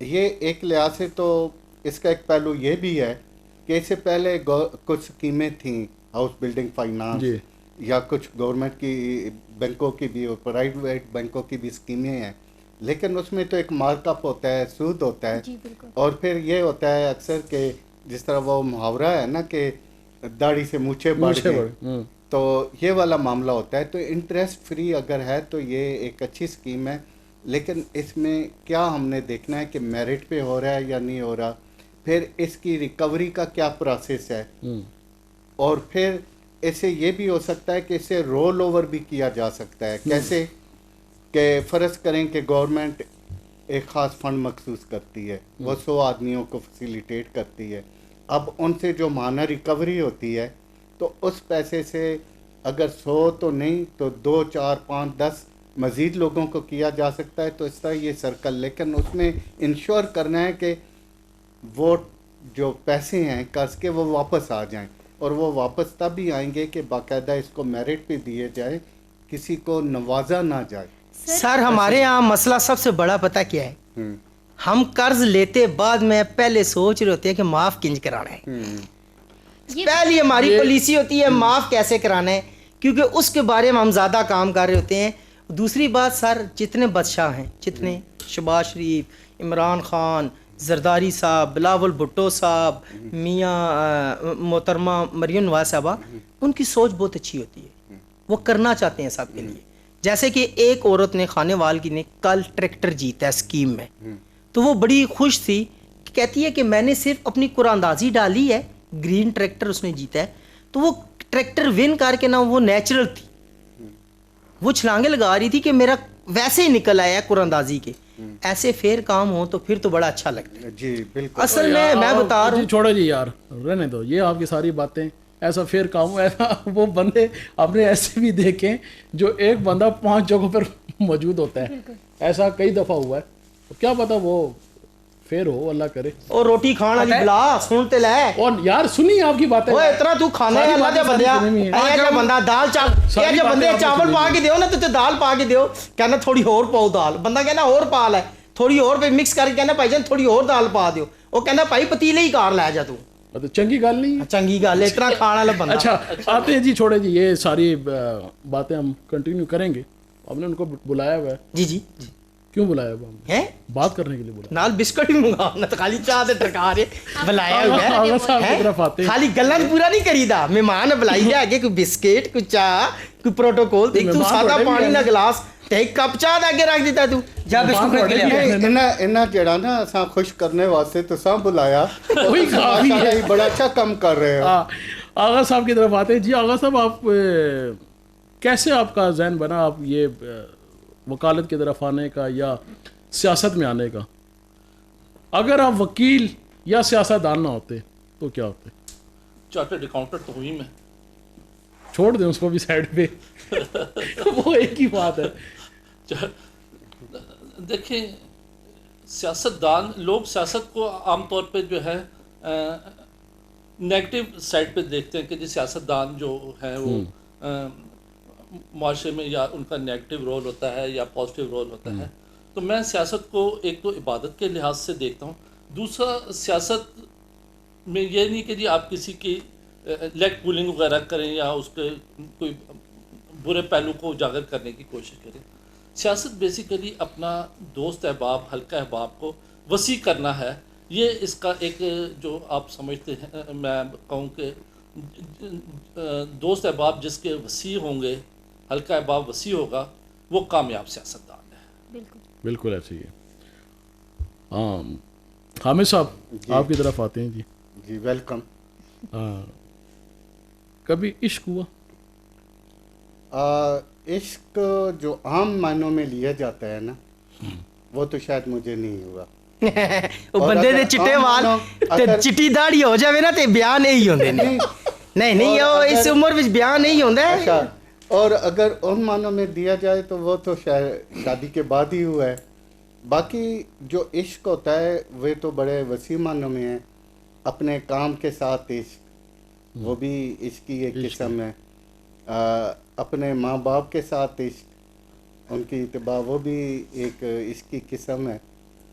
[SPEAKER 5] یہ ایک لحاظ سے تو اس کا ایک پہلو یہ بھی ہے کہ اس سے پہلے کچھ اسکیمیں تھیں ہاؤس بلڈنگ فائنانس یا کچھ گورنمنٹ کی بینکوں کی بھی اور پرائیویٹ بینکوں کی بھی اسکیمیں ہیں, لیکن اس میں تو ایک مارک اپ ہوتا ہے, سود ہوتا ہے, اور پھر یہ ہوتا ہے اکثر کہ جس طرح وہ محاورہ ہے نا کہ داڑھی سے مونچھیں بڑھ گئے, تو یہ والا معاملہ ہوتا ہے. تو انٹرسٹ فری اگر ہے تو یہ ایک اچھی اسکیم ہے, لیکن اس میں کیا ہم نے دیکھنا ہے کہ میرٹ پہ ہو رہا ہے یا نہیں ہو رہا, پھر اس کی ریکوری کا کیا پروسیس ہے, اور پھر اسے یہ بھی ہو سکتا ہے کہ اسے رول اوور بھی کیا جا سکتا ہے. کیسے کہ فرض کریں کہ گورنمنٹ ایک خاص فنڈ مخصوص کرتی ہے, وہ 100 آدمیوں کو فیسیلیٹیٹ کرتی ہے, اب ان سے جو ماہانہ ریکوری ہوتی ہے تو اس پیسے سے اگر 100 تو نہیں تو 2, 4, 5, 10 مزید لوگوں کو کیا جا سکتا ہے. تو اس طرح یہ سرکل, لیکن اس میں انشور کرنا ہے کہ وہ جو پیسے ہیں قرض کے وہ واپس آ جائیں, اور وہ واپس تب بھی آئیں گے کہ باقاعدہ اس کو میرٹ پہ دیے جائے, کسی کو نوازا نہ جائے.
[SPEAKER 3] سر ہمارے یہاں مسئلہ سب سے بڑا پتہ کیا ہے, ہم قرض لیتے بعد میں پہلے سوچ رہے ہوتے ہیں کہ معاف کنج کرانا ہے. پہلی ہماری پالیسی ہوتی ہے معاف کیسے کرانا ہے, کیونکہ اس کے بارے میں ہم زیادہ کام کر رہے ہوتے ہیں. دوسری بات سر, جتنے بادشاہ ہیں, جتنے شہباز شریف, عمران خان, زرداری صاحب, بلاول بھٹو صاحب, میاں محترمہ مریم نواز صاحبہ, ان کی سوچ بہت اچھی ہوتی ہے, وہ کرنا چاہتے ہیں سب کے لیے. جیسے کہ ایک عورت نے خانے وال کی نے کل ٹریکٹر جیتا ہے اسکیم میں, تو وہ بڑی خوش تھی, کہتی ہے کہ میں نے صرف اپنی قرآن اندازی ڈالی ہے, گرین ٹریکٹر اس نے جیتا ہے. تو وہ ٹریکٹر ون کر کے نا وہ نیچرل تھی, وہ چھلانگے لگا رہی تھی کہ میرا ویسے ہی نکل آیا ہے قرآن اندازی کے. ایسے فیر کام ہو تو پھر تو بڑا اچھا لگتا ہے.
[SPEAKER 5] جی بالکل.
[SPEAKER 3] اصل میں بتا رہا ہوں,
[SPEAKER 1] چھوڑو جی یار, رہنے دو یہ آپ کی ساری باتیں. ایسا فیر کام ہو, ایسا وہ بندے آپ نے ایسے بھی دیکھیں جو ایک بندہ 5 جگہوں پر موجود ہوتا ہے, ایسا کئی دفعہ ہوا ہے. کیا پتا وہ فیر ہو, اللہ کرے.
[SPEAKER 3] اور روٹی کھان والی بلا سنتے لے,
[SPEAKER 1] اور یار سنی آپ کی باتیں,
[SPEAKER 3] وہ اتنا تو کھانا ہے اللہ دے بندیا, اے جو بندہ دال چاول, جو بندے چاول پا کے دیو نا تو دال پا کے دیو, کہنا تھوڑی اور پاؤ دال, بندہ کہنا اور پا لے, تھوڑی اور پہ مکس کر کے کہنا بھائی جان تھوڑی اور دال پا دیو, وہ کہنا بھائی پتیلے ہی کار لے جا تو.
[SPEAKER 1] چنگی گل نہیں,
[SPEAKER 3] چنگی گل ہے اتنا کھانا والا بندہ.
[SPEAKER 1] اچھا آتے ہیں جی, چھوڑے جی یہ ساری باتیں ہم کنٹینیو کریں گے. ہم نے ان کو بلایا ہوا ہے.
[SPEAKER 3] جی جی
[SPEAKER 1] کیوں بلایا ہوا ہے؟ بات کرنے کے لیے بلایا,
[SPEAKER 3] نال بسکٹ بھی منگانا, تو خالی چاہ دے ٹرکا رہے بلایا ہوا ہے, خالی گلاں پورا نہیں کریدا, مہمان بلائی جا کے کوئی بسکٹ, کوئی چاہ, کوئی پروٹوکول, دیکھ تو سادہ پانی نہ گلاس تے ایک کپ چاہ دے کے رکھ دیتا تو
[SPEAKER 4] جا بسکٹ رکھ لیا.
[SPEAKER 5] انہاں جڑا نا اساں خوش کرنے واسطے تو ساں بلایا, وہی کافی ہے, بڑا اچھا کام کر رہے ہو.
[SPEAKER 1] آغا صاحب کی طرف آتے ہیں. جی آغا صاحب, آپ کیسے آپ کا ذہن بنا آپ یہ وکالت کی طرف آنے کا یا سیاست میں آنے کا؟ اگر آپ وکیل یا سیاست دان نہ ہوتے تو کیا ہوتے؟
[SPEAKER 6] چارٹرڈ اکاؤنٹنٹ تو ہوئی میں.
[SPEAKER 1] چھوڑ دیں اس کو بھی سائڈ پہ وہ ایک ہی بات ہے.
[SPEAKER 6] دیکھیں سیاستدان لوگ سیاست کو عام طور پہ جو ہے نیگیٹو سائڈ پہ دیکھتے ہیں کہ جی سیاستدان جو ہیں وہ معاشرے میں یا ان کا نیگیٹو رول ہوتا ہے یا پازیٹیو رول ہوتا ہے. تو میں سیاست کو ایک تو عبادت کے لحاظ سے دیکھتا ہوں, دوسرا سیاست میں یہ نہیں کہ جی آپ کسی کی لیگ پولنگ وغیرہ کریں یا اس کے کوئی برے پہلو کو اجاگر کرنے کی کوشش کریں. سیاست بیسیکلی اپنا دوست احباب حلقہ احباب کو وسیع کرنا ہے. یہ اس کا ایک جو آپ سمجھتے ہیں, میں کہوں کہ دوست احباب جس کے وسیع ہوں گے, حلقہ احباب وسیع ہوگا, وہ کامیاب سیاستدان ہے.
[SPEAKER 1] بالکل ایسے ہی ہے. ہاں حامد صاحب آپ کی طرف آتے ہیں.
[SPEAKER 5] جی ویلکم.
[SPEAKER 1] کبھی عشق ہوا؟
[SPEAKER 5] عشق جو عام معنوں میں لیا جاتا ہے نا, وہ تو شاید مجھے نہیں ہوا.
[SPEAKER 3] وہ بندے دے چٹے وال تے چٹی داڑھی ہو جاوے نا تے بیان نہیں ہوندے نے. نہیں وہ اس عمر وچ بیان نہیں ہوندا ہے.
[SPEAKER 5] اچھا, اور اگر ان معنوں میں دیا جائے تو وہ تو شادی کے بعد ہی ہوا ہے. باقی جو عشق ہوتا ہے وہ تو بڑے وسیع معنوں میں ہے. اپنے کام کے ساتھ عشق, وہ بھی عشق کی ایک قسم ہے. اپنے ماں باپ کے ساتھ عشق, ان کی اتباع, وہ بھی ایک عشق کی قسم ہے.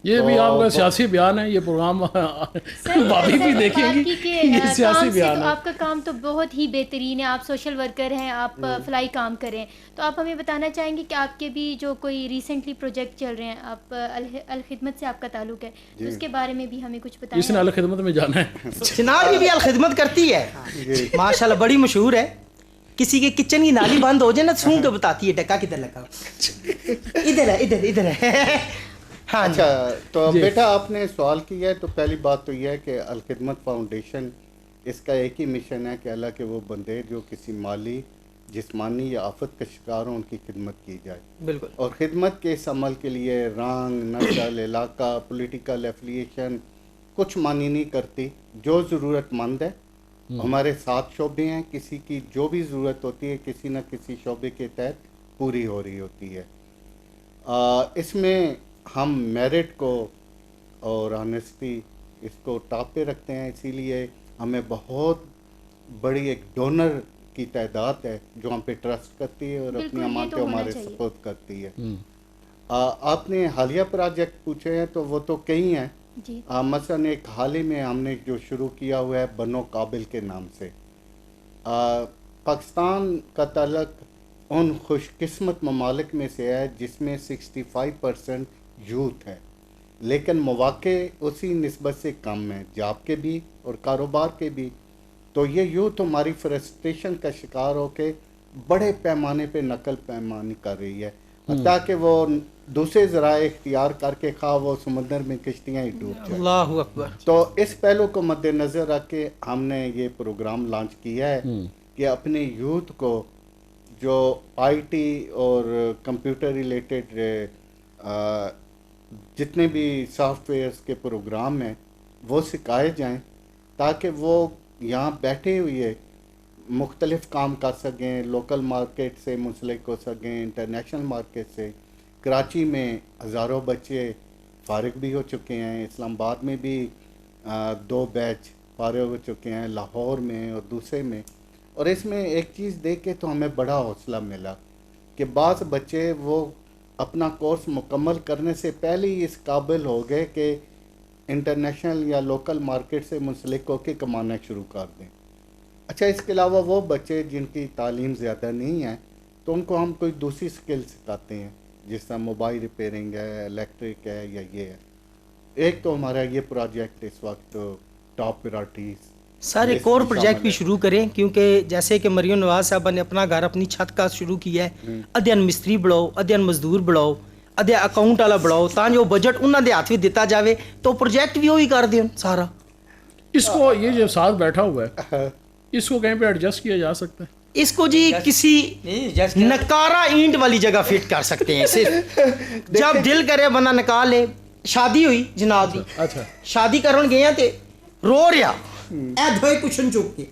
[SPEAKER 1] یہ بھی آپ کا سیاسی بیان ہے. یہ پروگرام بھابھی بھی دیکھیں گی, یہ سیاسی بیان ہے.
[SPEAKER 2] آپ کا کام تو بہت ہی بہترین ہے. آپ سوشل ورکر ہیں, آپ فلائی کام کریں, تو آپ ہمیں بتانا چاہیں گے کہ آپ کے بھی جو کوئی ریسنٹلی پروجیکٹ چل رہے ہیں, آپ الخدمت سے آپ کا تعلق ہے, تو اس کے بارے میں بھی ہمیں کچھ بتائیں.
[SPEAKER 1] جس نے الخدمت میں جانا ہے,
[SPEAKER 3] چنار بھی الخدمت کرتی ہے ماشاءاللہ, بڑی مشہور ہے. کسی کے کچن کی نالی بند ہو جائے نا, سون کے بتاتی ہے ڈکا کدھر لگا, ادھر ہے ادھر ہے. ہاں
[SPEAKER 5] اچھا, تو بیٹا آپ نے سوال کیا ہے, تو پہلی بات تو یہ ہے کہ الخدمت فاؤنڈیشن, اس کا ایک ہی مشن ہے کہ اللہ کے وہ بندے جو کسی مالی جسمانی یا آفت کا شکار ہوں, ان کی خدمت کی جائے. بالکل. اور خدمت کے اس عمل کے لیے رنگ, نسل, علاقہ, پولیٹیکل ایفیلیشن کچھ معنی نہیں کرتی. جو ضرورت مند ہے, ہمارے 7 شعبے ہیں, کسی کی جو بھی ضرورت ہوتی ہے کسی نہ کسی شعبے کے تحت پوری ہو رہی ہوتی ہے. اس میں ہم میرٹ کو اور آنیسٹی اس کو ٹاپ پہ رکھتے ہیں. اسی لیے ہمیں بہت بڑی ایک ڈونر کی تعداد ہے جو ہم پہ ٹرسٹ کرتی ہے اور اپنی امانتیں ہمارے سپورٹ کرتی ہے. آپ نے حالیہ پروجیکٹ پوچھے ہیں, تو وہ تو کئی ہیں. مثلاً ایک حال ہی میں ہم نے جو شروع کیا ہوا ہے بنو قابل کے نام سے. پاکستان کا تعلق ان خوش قسمت ممالک میں سے ہے جس میں 65% یوتھ ہے, لیکن مواقع اسی نسبت سے کم ہیں, جاب کے بھی اور کاروبار کے بھی. تو یہ یوتھ ہماری فرسٹریشن کا شکار ہو کے بڑے پیمانے پہ نقل پیمانی کر رہی ہے, تاکہ وہ دوسرے ذرائع اختیار کر کے خواہ وہ سمندر میں کشتیاں ہی ڈوب جائیں.
[SPEAKER 3] اللہ اکبر. تو
[SPEAKER 5] اس پہلو کو مد نظر رکھ کے ہم نے یہ پروگرام لانچ کیا ہے کہ اپنے یوتھ کو جو آئی ٹی اور کمپیوٹر ریلیٹڈ جتنے بھی سافٹ ویئرس کے پروگرام ہیں وہ سکھائے جائیں, تاکہ وہ یہاں بیٹھے ہوئے مختلف کام کر سکیں, لوکل مارکیٹ سے منسلک ہو سکیں, انٹرنیشنل مارکیٹ سے. کراچی میں ہزاروں بچے فارغ بھی ہو چکے ہیں, اسلام آباد میں بھی 2 بیچ فارغ ہو چکے ہیں, لاہور میں اور دوسرے میں. اور اس میں ایک چیز دیکھ کے تو ہمیں بڑا حوصلہ ملا کہ بعض بچے وہ اپنا کورس مکمل کرنے سے پہلے ہی اس قابل ہو گئے کہ انٹرنیشنل یا لوکل مارکیٹ سے منسلک ہو کے کمانا شروع کر دیں. اچھا, اس کے علاوہ وہ بچے جن کی تعلیم زیادہ نہیں ہے, تو ان کو ہم کوئی دوسری سکل سکھاتے ہیں, جس طرح موبائل ریپیئرنگ ہے, الیکٹرک ہے, یا یہ ہے. ایک تو ہمارا یہ پروجیکٹ اس وقت ٹاپ پرائرٹیز.
[SPEAKER 3] سر ایک اور پروجیکٹ بھی شروع کریں, کیونکہ جیسے کہ مریم نواز صاحبہ نے اپنا گھر اپنی چھت کا شروع کیا ہے, ادھین مستری بڑھاؤ, ادھین مزدور بڑھاؤ, ادھے اکاؤنٹ والا بڑھاؤ, تاں جو بجٹ انہاں دے ہاتھ وچ دتا جاوے, تو پروجیکٹ بھی وہی کر دیں سارا.
[SPEAKER 1] اس کو یہ جو ساتھ بیٹھا ہوا ہے, اس کو کہیں پہ ایڈجسٹ کیا جا سکتا ہے.
[SPEAKER 3] اس کو جی کسی نکارا اینٹ والی جگہ فٹ کر سکتے ہیں. صرف جب دل کرے بندہ نکال لے. شادی ہوئی جناب دی,
[SPEAKER 1] اچھا
[SPEAKER 3] شادی کرن گئے تے رو رہا اے دھوئے کشن چک کے,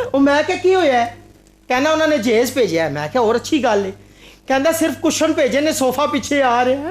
[SPEAKER 3] او میں کہ کی ہویا ہے, ਕਹਿੰਦਾ ਉਹਨਾਂ ਨੇ ਜੇਜ਼ ਭੇਜਿਆ। ਮੈਂ ਕਿਹਾ ਹੋਰ ਅੱਛੀ ਗੱਲ ਏ। ਕਹਿੰਦਾ ਸਿਰਫ ਕੁਸ਼ਨ ਭੇਜੇ ਨੇ, ਸੋਫਾ ਪਿੱਛੇ ਆ ਰਿਹਾ।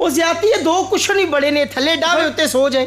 [SPEAKER 3] ਉਹ ਜ਼ਿਆਦਤੀ ਹੈ, 2 ਕੁਸ਼ਨ ਹੀ ਬੜੇ ਨੇ, ਥੱਲੇ ਡਾਵੇ ਉੱਤੇ ਸੋ ਜਾਏ।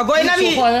[SPEAKER 3] ਅੱਗੋਂ ਇਹਨਾਂ ਵੀ
[SPEAKER 1] ਸੋਫਾ ਆਇਆ।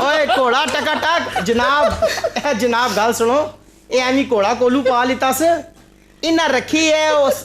[SPEAKER 3] ਓਏ ਘੋੜਾ ਟਕਾ ਟਕ। ਜਨਾਬ ਗੱਲ ਸੁਣੋ, ਇਹ ਐਵੇਂ ਘੋੜਾ ਕੋਲੂ ਪਾ ਲਿੱਤਾ ਸ, ਇਹਨਾਂ ਰੱਖੀ ਹੈ ਉਸ।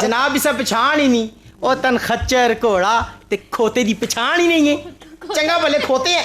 [SPEAKER 3] ਜਨਾਬ ਇਸਾ ਪਛਾਣ ਹੀ ਨਹੀਂ। ਉਹ ਤਨ ਖੱਚਰ ਘੋੜਾ ਤੇ ਖੋਤੇ ਦੀ ਪਛਾਣ ਹੀ ਨਹੀਂ ਹੈ। ਚੰਗਾ ਭਲੇ ਖੋਤੇ ਹੈ।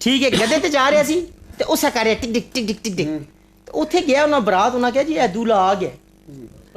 [SPEAKER 3] ਠੀਕ ਹੈ, ਗੱਦੇ ਤੇ ਜਾ ਰਿਹਾ ਸੀ ਤੇ ਉਸੇ ਕਰਿਆ ਟਿਕ ਟਿਕ ਟਿਕ ਟਿਕ ਟਿਕ। ਤੇ ਉੱਥੇ ਗਿਆ ਉਹਨਾਂ ਬਰਾਤ, ਉਹਨਾਂ ਕਿਹਾ ਜੀ ਇਹ ਦੂਲਾ ਆ ਗਿਆ।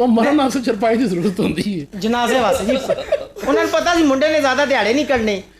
[SPEAKER 1] ਉਹ ਮਰਨ ਵਾਸਤੇ ਚਰਪਾਈ ਦੀ ਜ਼ਰੂਰਤ ਹੁੰਦੀ ਹੈ।
[SPEAKER 3] ਜਨਾਜ਼ੇ ਵਾਸਤੇ ਜੀ ਉਹਨਾਂ ਨੂੰ ਪਤਾ ਸੀ ਮੁੰਡੇ ਨੇ ਜ਼ਿਆਦਾ ਦਿਹਾੜੇ ਨਹੀਂ ਕੱਢਣੇ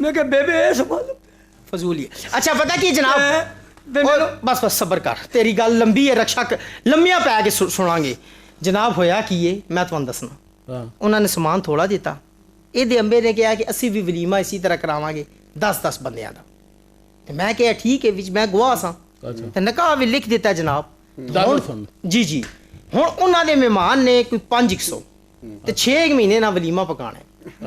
[SPEAKER 4] ਮੈਂ ਕਿਹਾ ਬੇਬੇ ਇਹ ਸੰਭਾਲ।
[SPEAKER 3] ਫਜ਼ੂਲ ਹੀ ਹੈ। ਅੱਛਾ ਪਤਾ ਕੀ ਜਨਾਬ,
[SPEAKER 4] ਤੇ
[SPEAKER 3] ਓਏ ਬਸ ਸਬਰ ਕਰ, ਤੇਰੀ ਗੱਲ ਲੰਬੀ ਹੈ, ਰਕਸ਼ਾ ਲੰਮੀਆਂ ਪੈ ਕੇ ਸੁਣਾਂਗੇ। ਜਨਾਬ ਹੋਇਆ ਕੀ ਹੈ ਮੈਂ ਤੁਹਾਨੂੰ ਦੱਸਣਾ।
[SPEAKER 1] ਹਾਂ
[SPEAKER 3] ਉਹਨਾਂ ਨੇ ਸਮਾਨ ਥੋੜਾ ਦਿੱਤਾ। ਇਹਦੇ ਅੰਬੇ ਨੇ ਕਿਹਾ ਕਿ ਅਸੀਂ ਵੀ ਵਲੀਮਾ ਇਸੇ ਤਰ੍ਹਾਂ ਕਰਾਵਾਂਗੇ 10-10 ਬੰਦਿਆਂ ਦਾ। ਤੇ ਮੈਂ ਕਿਹਾ ਠੀਕ ਹੈ, ਵਿੱਚ ਮੈਂ ਗਵਾਹ ਸਾਂ।
[SPEAKER 1] ਅੱਛਾ
[SPEAKER 3] ਤੇ ਨਿਕਾਹ ਵੀ ਲਿਖ ਦਿੱਤਾ ਜਨਾਬ।
[SPEAKER 1] ਦਾਖਲ
[SPEAKER 3] ਹੁਣ-
[SPEAKER 1] ਫੰਡ
[SPEAKER 3] ਜੀ ਜੀ ਹੁਣ ਉਹਨਾਂ ਦੇ ਮਹਿਮਾਨ ਨੇ ਕੋਈ 500 ਤੇ 6 ਮਹੀਨੇ ਨਾਲ ਵਲੀਮਾ ਪਕਾਣਾ ਹੈ।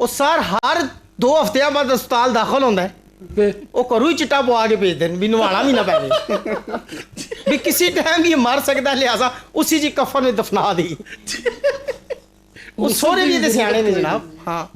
[SPEAKER 3] ਉਹ ਸਰ ਹਰ 2 ਹਫ਼ਤਿਆਂ ਬਾਅਦ ਹਸਪਤਾਲ ਦਾਖਲ ਹੁੰਦਾ ਹੈ।
[SPEAKER 1] ਤੇ
[SPEAKER 3] ਉਹ ਘਰੋਂ ਹੀ ਚਿੱਟਾ ਪਵਾ ਕੇ ਭੇਜ ਦੇਣ ਵੀ ਨਵਾਣਾ ਵੀ ਨਾ ਪਵੇ ਵੀ ਕਿਸੇ ਟਾਈਮ ਵੀ ਮਰ ਸਕਦਾ, ਲਿਆਜ਼ਾ ਉਸੇ ਜੀ ਕਫਨ ਵਿੱਚ ਦਫਨਾ ਦੀ। ਉਹ ਸੋਹਰੇ ਵੀ ਇਹਦੇ ਸਿਆਣੇ ਨੇ ਜਨਾਬ। ਹਾਂ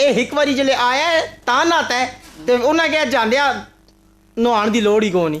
[SPEAKER 3] ਇਹ ਇੱਕ ਵਾਰੀ ਜਿਹੜੇ ਆਇਆ ਹੈ, ਤਾਂ ਨਹਾਤਾ ਹੈ ਤੇ ਉਹਨਾਂ ਕਿਹਾ ਜਾਂਦਿਆਂ ਨਹਾਉਣ ਦੀ ਲੋੜ ਹੀ ਕੋਈ ਨਹੀਂ।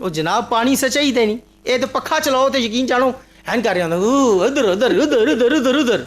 [SPEAKER 3] ਉਹ ਜਨਾਬ ਪਾਣੀ ਸਚਾਈਦਾ ਨਹੀਂ, ਇਹ ਤਾਂ ਪੱਖਾ ਚਲਾਓ ਤੇ ਯਕੀਨ ਜਾਣੋ ਹੈਂ ਕਰ ਜਾਂਦਾ ਉਧਰ ਉਧਰ ਉਧਰ ਉਧਰ ਉਧਰ ਉਧਰ।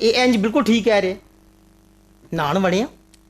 [SPEAKER 3] ਇਹ ਇੰਜ ਬਿਲਕੁਲ ਠੀਕ ਕਹਿ ਰਹੇ। ਨਹਾਣ ਵੜਿਆ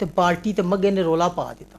[SPEAKER 3] ਤੇ ਬਾਲਟੀ ਤੇ ਮੱਗੇ ਨੇ ਰੋਲਾ ਪਾ ਦਿੱਤਾ।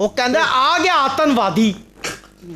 [SPEAKER 3] ਉਹ ਕਹਿੰਦਾ ਆ ਗਿਆ ਆਤੰਕਵਾਦੀ।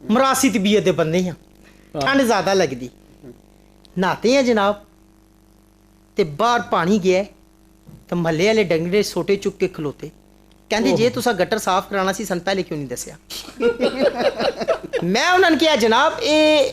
[SPEAKER 3] ਮਰਾਸੀ ਤਬੀਅਤ ਦੇ ਬੰਦੇ ਆ, ਠੰਡ ਜ਼ਿਆਦਾ ਲੱਗਦੀ। ਨਹਾਤੇ ਆ ਜਨਾਬ ਤੇ ਬਾਹਰ ਪਾਣੀ ਗਿਆ ਤੇ ਮਹੱਲੇ ਵਾਲੇ ਡੰਗਰੇ ਸੋਟੇ ਚੁੱਕ ਕੇ ਖਲੋਤੇ। ਕਹਿੰਦੇ ਜੇ ਤੁਸੀਂ ਗਟਰ ਸਾਫ਼ ਕਰਾਉਣਾ ਸੀ ਸਾਨੂੰ ਪਹਿਲੇ ਕਿਉਂ ਨਹੀਂ ਦੱਸਿਆ। ਮੈਂ ਉਹਨਾਂ ਨੂੰ ਕਿਹਾ ਜਨਾਬ ਇਹ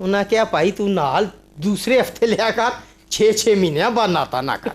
[SPEAKER 3] ਉਹਨਾਂ ਕਿਹਾ ਭਾਈ ਤੂੰ ਨਾਲ ਦੂਸਰੇ ਹਫਤੇ ਲਿਆ ਕਰ, 6-6 ਮਹੀਨਿਆਂ ਬਾਅਦ ਨਹਾਤਾ ਨਾ ਕਰ।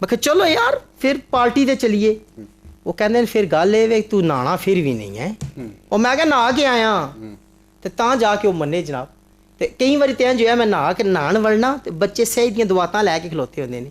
[SPEAKER 3] ਮੈਂ ਕਿਹਾ ਚਲੋ ਯਾਰ ਫਿਰ ਪਾਰਟੀ ਤੇ ਚਲੀਏ। ਉਹ ਕਹਿੰਦੇ ਨੇ ਫਿਰ ਗੱਲ ਇਹ ਵੇ ਤੂੰ ਨਹਾਣਾ ਫਿਰ ਵੀ ਨਹੀਂ ਹੈ। ਉਹ ਮੈਂ ਕਿਹਾ ਨਹਾ ਕੇ ਆਇਆ ਤੇ ਤਾਂ ਜਾ ਕੇ ਉਹ ਮੰਨੇ ਜਨਾਬ। ਤੇ ਕਈ ਵਾਰੀ ਤੇ ਇੰਜ ਹੋਇਆ ਮੈਂ ਨਹਾ ਕੇ ਨਹਾਣ ਵੜਨਾ ਤੇ ਬੱਚੇ ਸਹੀ ਦੀਆਂ ਦੁਆਤਾਂ ਲੈ ਕੇ ਖਲੋਤੇ ਹੁੰਦੇ ਨੇ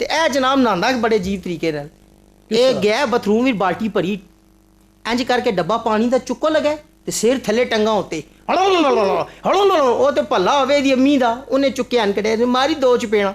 [SPEAKER 3] ਤੇ ਇਹ ਜਨਾਬ ਨਹਾਉਂਦਾ ਬੜੇ ਅਜੀਬ ਤਰੀਕੇ ਨਾਲ। ਇਹ ਗਿਆ ਬਾਥਰੂਮ ਵਿੱਚ ਬਾਲਟੀ ਭਰੀ, ਇੰਜ ਕਰਕੇ ਡੱਬਾ ਪਾਣੀ ਦਾ ਚੁੱਕੋ ਲਗਾ ਤੇ ਸਿਰ ਥੱਲੇ ਟੰਗਾ ਉੱਤੇ, ਹਲੋ ਉਹ ਤੇ ਭੱਲਾ ਹੋਵੇ ਦੀ ਅੰਮੀ ਦਾ, ਉਹਨੇ ਚੁੱਕਿਆ ਅਨਕੜੇ ਮਾਰੀ 2 ਚਪੇੜਾਂ।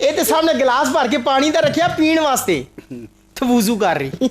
[SPEAKER 3] ਇਹ ਤੇ ਸਾਹਮਣੇ ਗਲਾਸ ਭਰ ਕੇ ਪਾਣੀ ਦਾ ਰੱਖਿਆ ਪੀਣ ਵਾਸਤੇ, ਤੇ ਵਜ਼ੂ ਕਰ ਰਹੀ।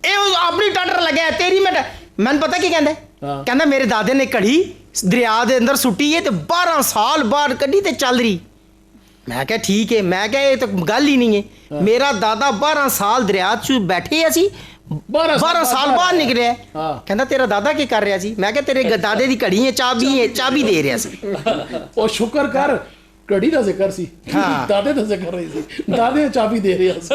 [SPEAKER 3] ਇਹ ਆਪਣੀ ਟਾਟਰ ਲੱਗਿਆ ਤੇਰੀ ਮੈਂ ਮੈਨੂੰ ਪਤਾ ਕੀ ਕਹਿੰਦਾ?
[SPEAKER 1] ਹਾਂ।
[SPEAKER 3] ਕਹਿੰਦਾ ਮੇਰੇ ਦਾਦੇ ਨੇ ਘੜੀ ਦਰਿਆ ਦੇ ਅੰਦਰ ਸੁੱਟੀ ਹੈ ਤੇ 12 ਸਾਲ ਬਾਅਦ ਕੱਢੀ ਤੇ ਚੱਲ ਰਹੀ। ਮੈਂ ਕਿਹਾ ਠੀਕ ਹੈ, ਮੈਂ ਕਿਹਾ ਇਹ ਤਾਂ ਗੱਲ ਹੀ ਨਹੀਂ ਹੈ। ਮੇਰਾ ਦਾਦਾ 12 ਸਾਲ ਦਰਿਆ 'ਚ ਬੈਠੇ ਅਸੀਂ 12 ਸਾਲ ਬਾਅਦ ਨਿਕਲਿਆ।
[SPEAKER 1] ਹਾਂ।
[SPEAKER 3] ਕਹਿੰਦਾ ਤੇਰਾ ਦਾਦਾ ਕੀ ਕਰ ਰਿਹਾ ਸੀ? ਮੈਂ ਕਿਹਾ ਤੇਰੇ ਦਾਦੇ ਦੀ ਘੜੀ ਹੈ, ਚਾਬੀ ਦੇ ਰਿਹਾ ਸੀ।
[SPEAKER 1] ਉਹ ਸ਼ੁਕਰ ਕਰ ਕੜੀ ਦਾ ਜ਼ਿਕਰ ਸੀ, ਦਾਦੇ ਦਾ ਜ਼ਿਕਰ ਰਹੀ ਸੀ, ਦਾਦੇ ਚਾਬੀ ਦੇ ਰਿਹਾ ਸੀ।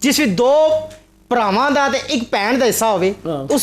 [SPEAKER 3] ਜਿਸ ਵਿੱਚ 2 ਭਰਾਵਾਂ ਦਾ ਤੇ ਇੱਕ ਭੈਣ ਦਾ ਹਿੱਸਾ ਹੋਵੇ, ਉਸ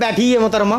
[SPEAKER 3] ਬੈਠੀ ਹੈ ਮੁਹਤਰਮਾ,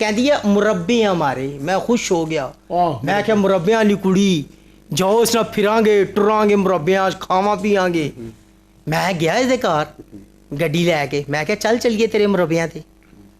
[SPEAKER 3] ਕਹਿੰਦੀ ਹੈ ਮੁਰੱਬੇ ਮਾਰੇ, ਮੈਂ ਖੁਸ਼ ਹੋ ਗਿਆ।
[SPEAKER 1] ਆਹ,
[SPEAKER 3] ਮੈਂ ਕਿਹਾ ਮੁਰੱਬਿਆਂ ਦੀ ਕੁੜੀ, ਜਾਓ ਇਸ ਨਾਲ ਫਿਰਾਂਗੇ ਟੁਰਾਂਗੇ, ਮੁਰੱਬਿਆਂ 'ਚ ਖਾਵਾਂ ਪੀਵਾਂਗੇ। ਮੈਂ ਗਿਆ ਇਹਦੇ ਘਰ ਗੱਡੀ ਲੈ ਕੇ, ਮੈਂ ਕਿਹਾ ਚੱਲ ਚਲੀਏ ਤੇਰੇ ਮੁਰੱਬਿਆਂ ਤੇ।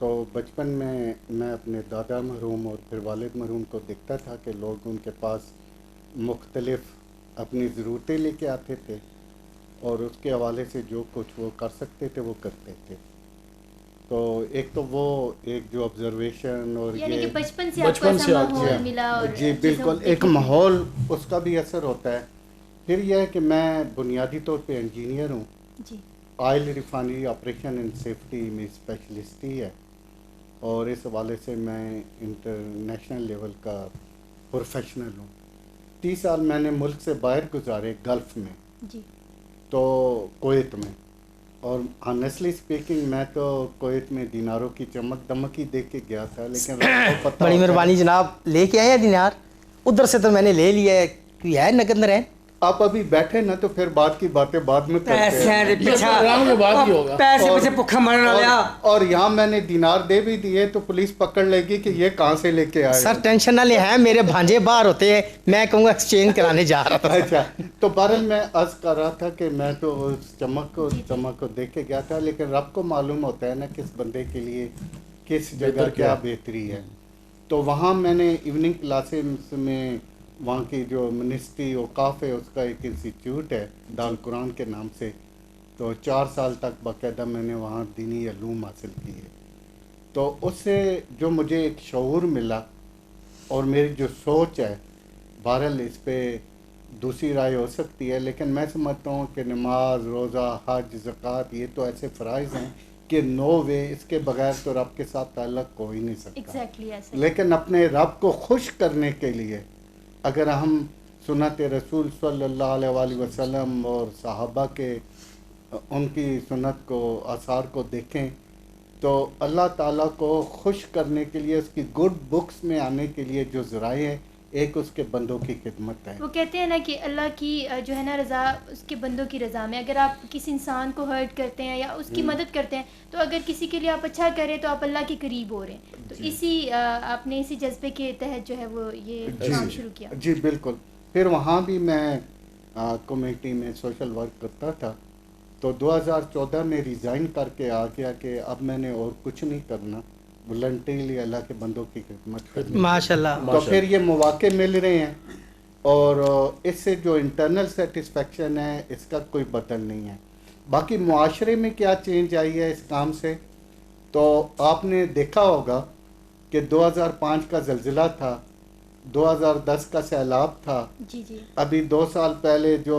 [SPEAKER 5] تو بچپن میں میں اپنے دادا مرحوم اور پھر والد مرحوم کو دیکھتا تھا کہ لوگ ان کے پاس مختلف اپنی ضرورتیں لے کے آتے تھے اور اس کے حوالے سے جو کچھ وہ کر سکتے تھے وہ کرتے تھے. تو ایک تو وہ ایک جو آبزرویشن اور
[SPEAKER 2] یعنی کہ
[SPEAKER 5] یہ
[SPEAKER 2] بچپن سے آپ کو
[SPEAKER 1] بچپن سے
[SPEAKER 2] ایسا
[SPEAKER 1] آپ-
[SPEAKER 2] ماحول ملا اور
[SPEAKER 5] جی
[SPEAKER 2] چیزوں
[SPEAKER 5] بالکل
[SPEAKER 2] کو
[SPEAKER 5] ایک
[SPEAKER 2] دیکھنے-
[SPEAKER 5] ماحول اس کا بھی اثر ہوتا ہے. پھر یہ ہے کہ میں بنیادی طور پہ انجینئر ہوں.
[SPEAKER 2] جی
[SPEAKER 5] oil refinery operation and safety میں اسپیشلسٹ ہی ہے اور اس حوالے سے میں انٹرنیشنل لیول کا پروفیشنل ہوں. 30 سال میں نے ملک سے باہر گزارے گلف میں
[SPEAKER 2] جی
[SPEAKER 5] تو کویت میں, اور آنیسٹلی اسپیکنگ میں تو کویت میں دیناروں کی چمک دمک ہی دیکھ کے گیا تھا, لیکن رب کو پتہ
[SPEAKER 3] بڑی
[SPEAKER 5] ہوتا ہے.
[SPEAKER 3] مہربانی جناب, لے کے آئے ہیں دینار؟ ادھر سے تو میں نے لے لیا ہے, کوئی ہے نقد نرین؟
[SPEAKER 5] آپ ابھی بیٹھے نا تو پھر بات کی باتیں بعد میں کرتے ہیں.
[SPEAKER 1] پروگرام کے بعد ہی ہوگا.
[SPEAKER 4] پیسے پیسے بھوکا مرنا لیا.
[SPEAKER 5] اور یہاں میں نے دینار دے بھی دیے تو پولیس پکڑ لے گی کہ یہ کہاں سے لے کے آئے.
[SPEAKER 3] سر ٹینشن نہ لے, ہیں میرے بھانجے باہر ہوتے ہیں, میں کہوں گا ایکسچینج کرانے جا رہا تھا.
[SPEAKER 5] اچھا, تو بہرحال میں عرض کر رہا تھا کہ میں تو اس چمک کو دیکھ کے گیا تھا, لیکن رب کو معلوم ہوتا ہے نا کس بندے کے لیے کس جگہ کیا بہتری ہے. تو وہاں میں نے ایوننگ کلاسز میں وہاں کی جو منسٹری اوقاف ہے اس کا ایک انسٹیٹیوٹ ہے دار القرآن کے نام سے, تو 4 سال تک باقاعدہ میں نے وہاں دینی علوم حاصل کیے. تو اس سے جو مجھے ایک شعور ملا اور میری جو سوچ ہے, بہرحال اس پہ دوسری رائے ہو سکتی ہے, لیکن میں سمجھتا ہوں کہ نماز, روزہ, حج, زکوٰۃ یہ تو ایسے فرائض ہیں کہ نو وے, اس کے بغیر تو رب کے ساتھ تعلق ہو ہی نہیں سکتا.
[SPEAKER 2] ایگزیکٹلی ایسا.
[SPEAKER 5] لیکن اپنے رب کو خوش کرنے کے لیے اگر ہم سنت رسول صلی اللہ علیہ وآلہ وسلم اور صحابہ کے ان کی سنت کو, آثار کو دیکھیں تو اللہ تعالیٰ کو خوش کرنے کے لیے اس کی گڈ بکس میں آنے کے لیے جو ذرائع ہیں, ایک اس کے بندوں کی خدمت ہے.
[SPEAKER 2] وہ کہتے ہیں نا کہ اللہ کی جو ہے نا رضا اس کے بندوں کی رضا میں. اگر آپ کسی انسان کو ہرٹ کرتے ہیں یا اس کی مدد کرتے ہیں تو اگر کسی کے لیے آپ اچھا کریں تو آپ اللہ کے قریب ہو رہے ہیں. تو اسی آپ نے اسی جذبے کے تحت جو ہے وہ یہ کام شروع کیا.
[SPEAKER 5] جی بالکل. پھر وہاں بھی میں کمیونٹی میں سوشل ورک کرتا تھا, تو 2014 میں ریزائن کر کے آ گیا کہ اب میں نے اور کچھ نہیں کرنا, والنٹریلی اللہ کے بندوں کی خدمت کرنی.
[SPEAKER 3] ماشاء اللہ.
[SPEAKER 5] تو پھر یہ مواقع مل رہے ہیں اور اس سے جو انٹرنل سیٹسفیکشن ہے اس کا کوئی بدل نہیں ہے. باقی معاشرے میں کیا چینج آئی ہے اس کام سے, تو آپ نے دیکھا ہوگا کہ 2005 کا زلزلہ تھا, 2010 کا سیلاب تھا,
[SPEAKER 2] جی جی
[SPEAKER 5] ابھی 2 سال پہلے جو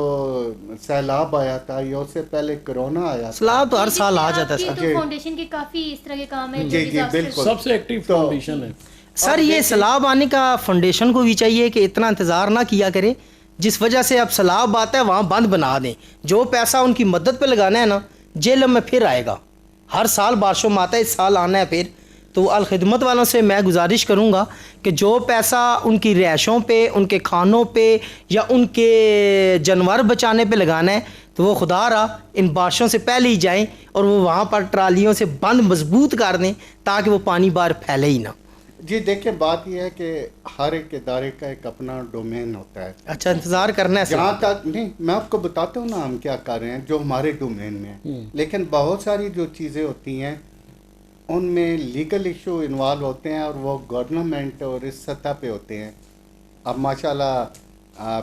[SPEAKER 5] سیلاب آیا تھا, یا اس سے پہلے کرونا آیا تھا.
[SPEAKER 3] سلاب تو ہر سال آ جاتا ہے
[SPEAKER 2] آپ
[SPEAKER 3] سر.
[SPEAKER 2] کی تو فاؤنڈیشن کے کافی اس طرح کے کام ہیں جو
[SPEAKER 5] جی
[SPEAKER 2] disaster-
[SPEAKER 5] بالکل.
[SPEAKER 1] سب سے ایکٹیو فاؤنڈیشن ہے.
[SPEAKER 3] سر یہ سیلاب آنے کا فاؤنڈیشن کو بھی چاہیے کہ اتنا انتظار نہ کیا کرے, جس وجہ سے اب سیلاب آتا ہے وہاں بند بنا دیں. جو پیسہ ان کی مدد پہ لگانا ہے نا, جیل میں پھر آئے گا. ہر سال بارشوں میں آتا ہے, اس سال آنا ہے پھر. تو الخدمت والوں سے میں گزارش کروں گا کہ جو پیسہ ان کی رہائشوں پہ, ان کے کھانوں پہ یا ان کے جانور بچانے پہ لگانا ہے تو وہ خدا را ان بارشوں سے پہلے ہی جائیں اور وہ وہاں پر ٹرالیوں سے بند مضبوط کر دیں تاکہ وہ پانی باہر پھیلے ہی نہ.
[SPEAKER 5] جی دیکھیں, بات یہ ہے کہ ہر ایک ادارے کا ایک اپنا ڈومین ہوتا ہے.
[SPEAKER 3] اچھا انتظار کرنا ہے
[SPEAKER 5] جہاں
[SPEAKER 3] سر.
[SPEAKER 5] تک نہیں, میں آپ کو بتاتا ہوں نا ہم کیا کر رہے ہیں جو ہمارے ڈومین میں ہے, لیکن بہت ساری جو چیزیں ہوتی ہیں ان میں لیگل ایشو انوالو ہوتے ہیں اور وہ گورنمنٹ اور اس سطح پہ ہوتے ہیں. اب ماشاءاللہ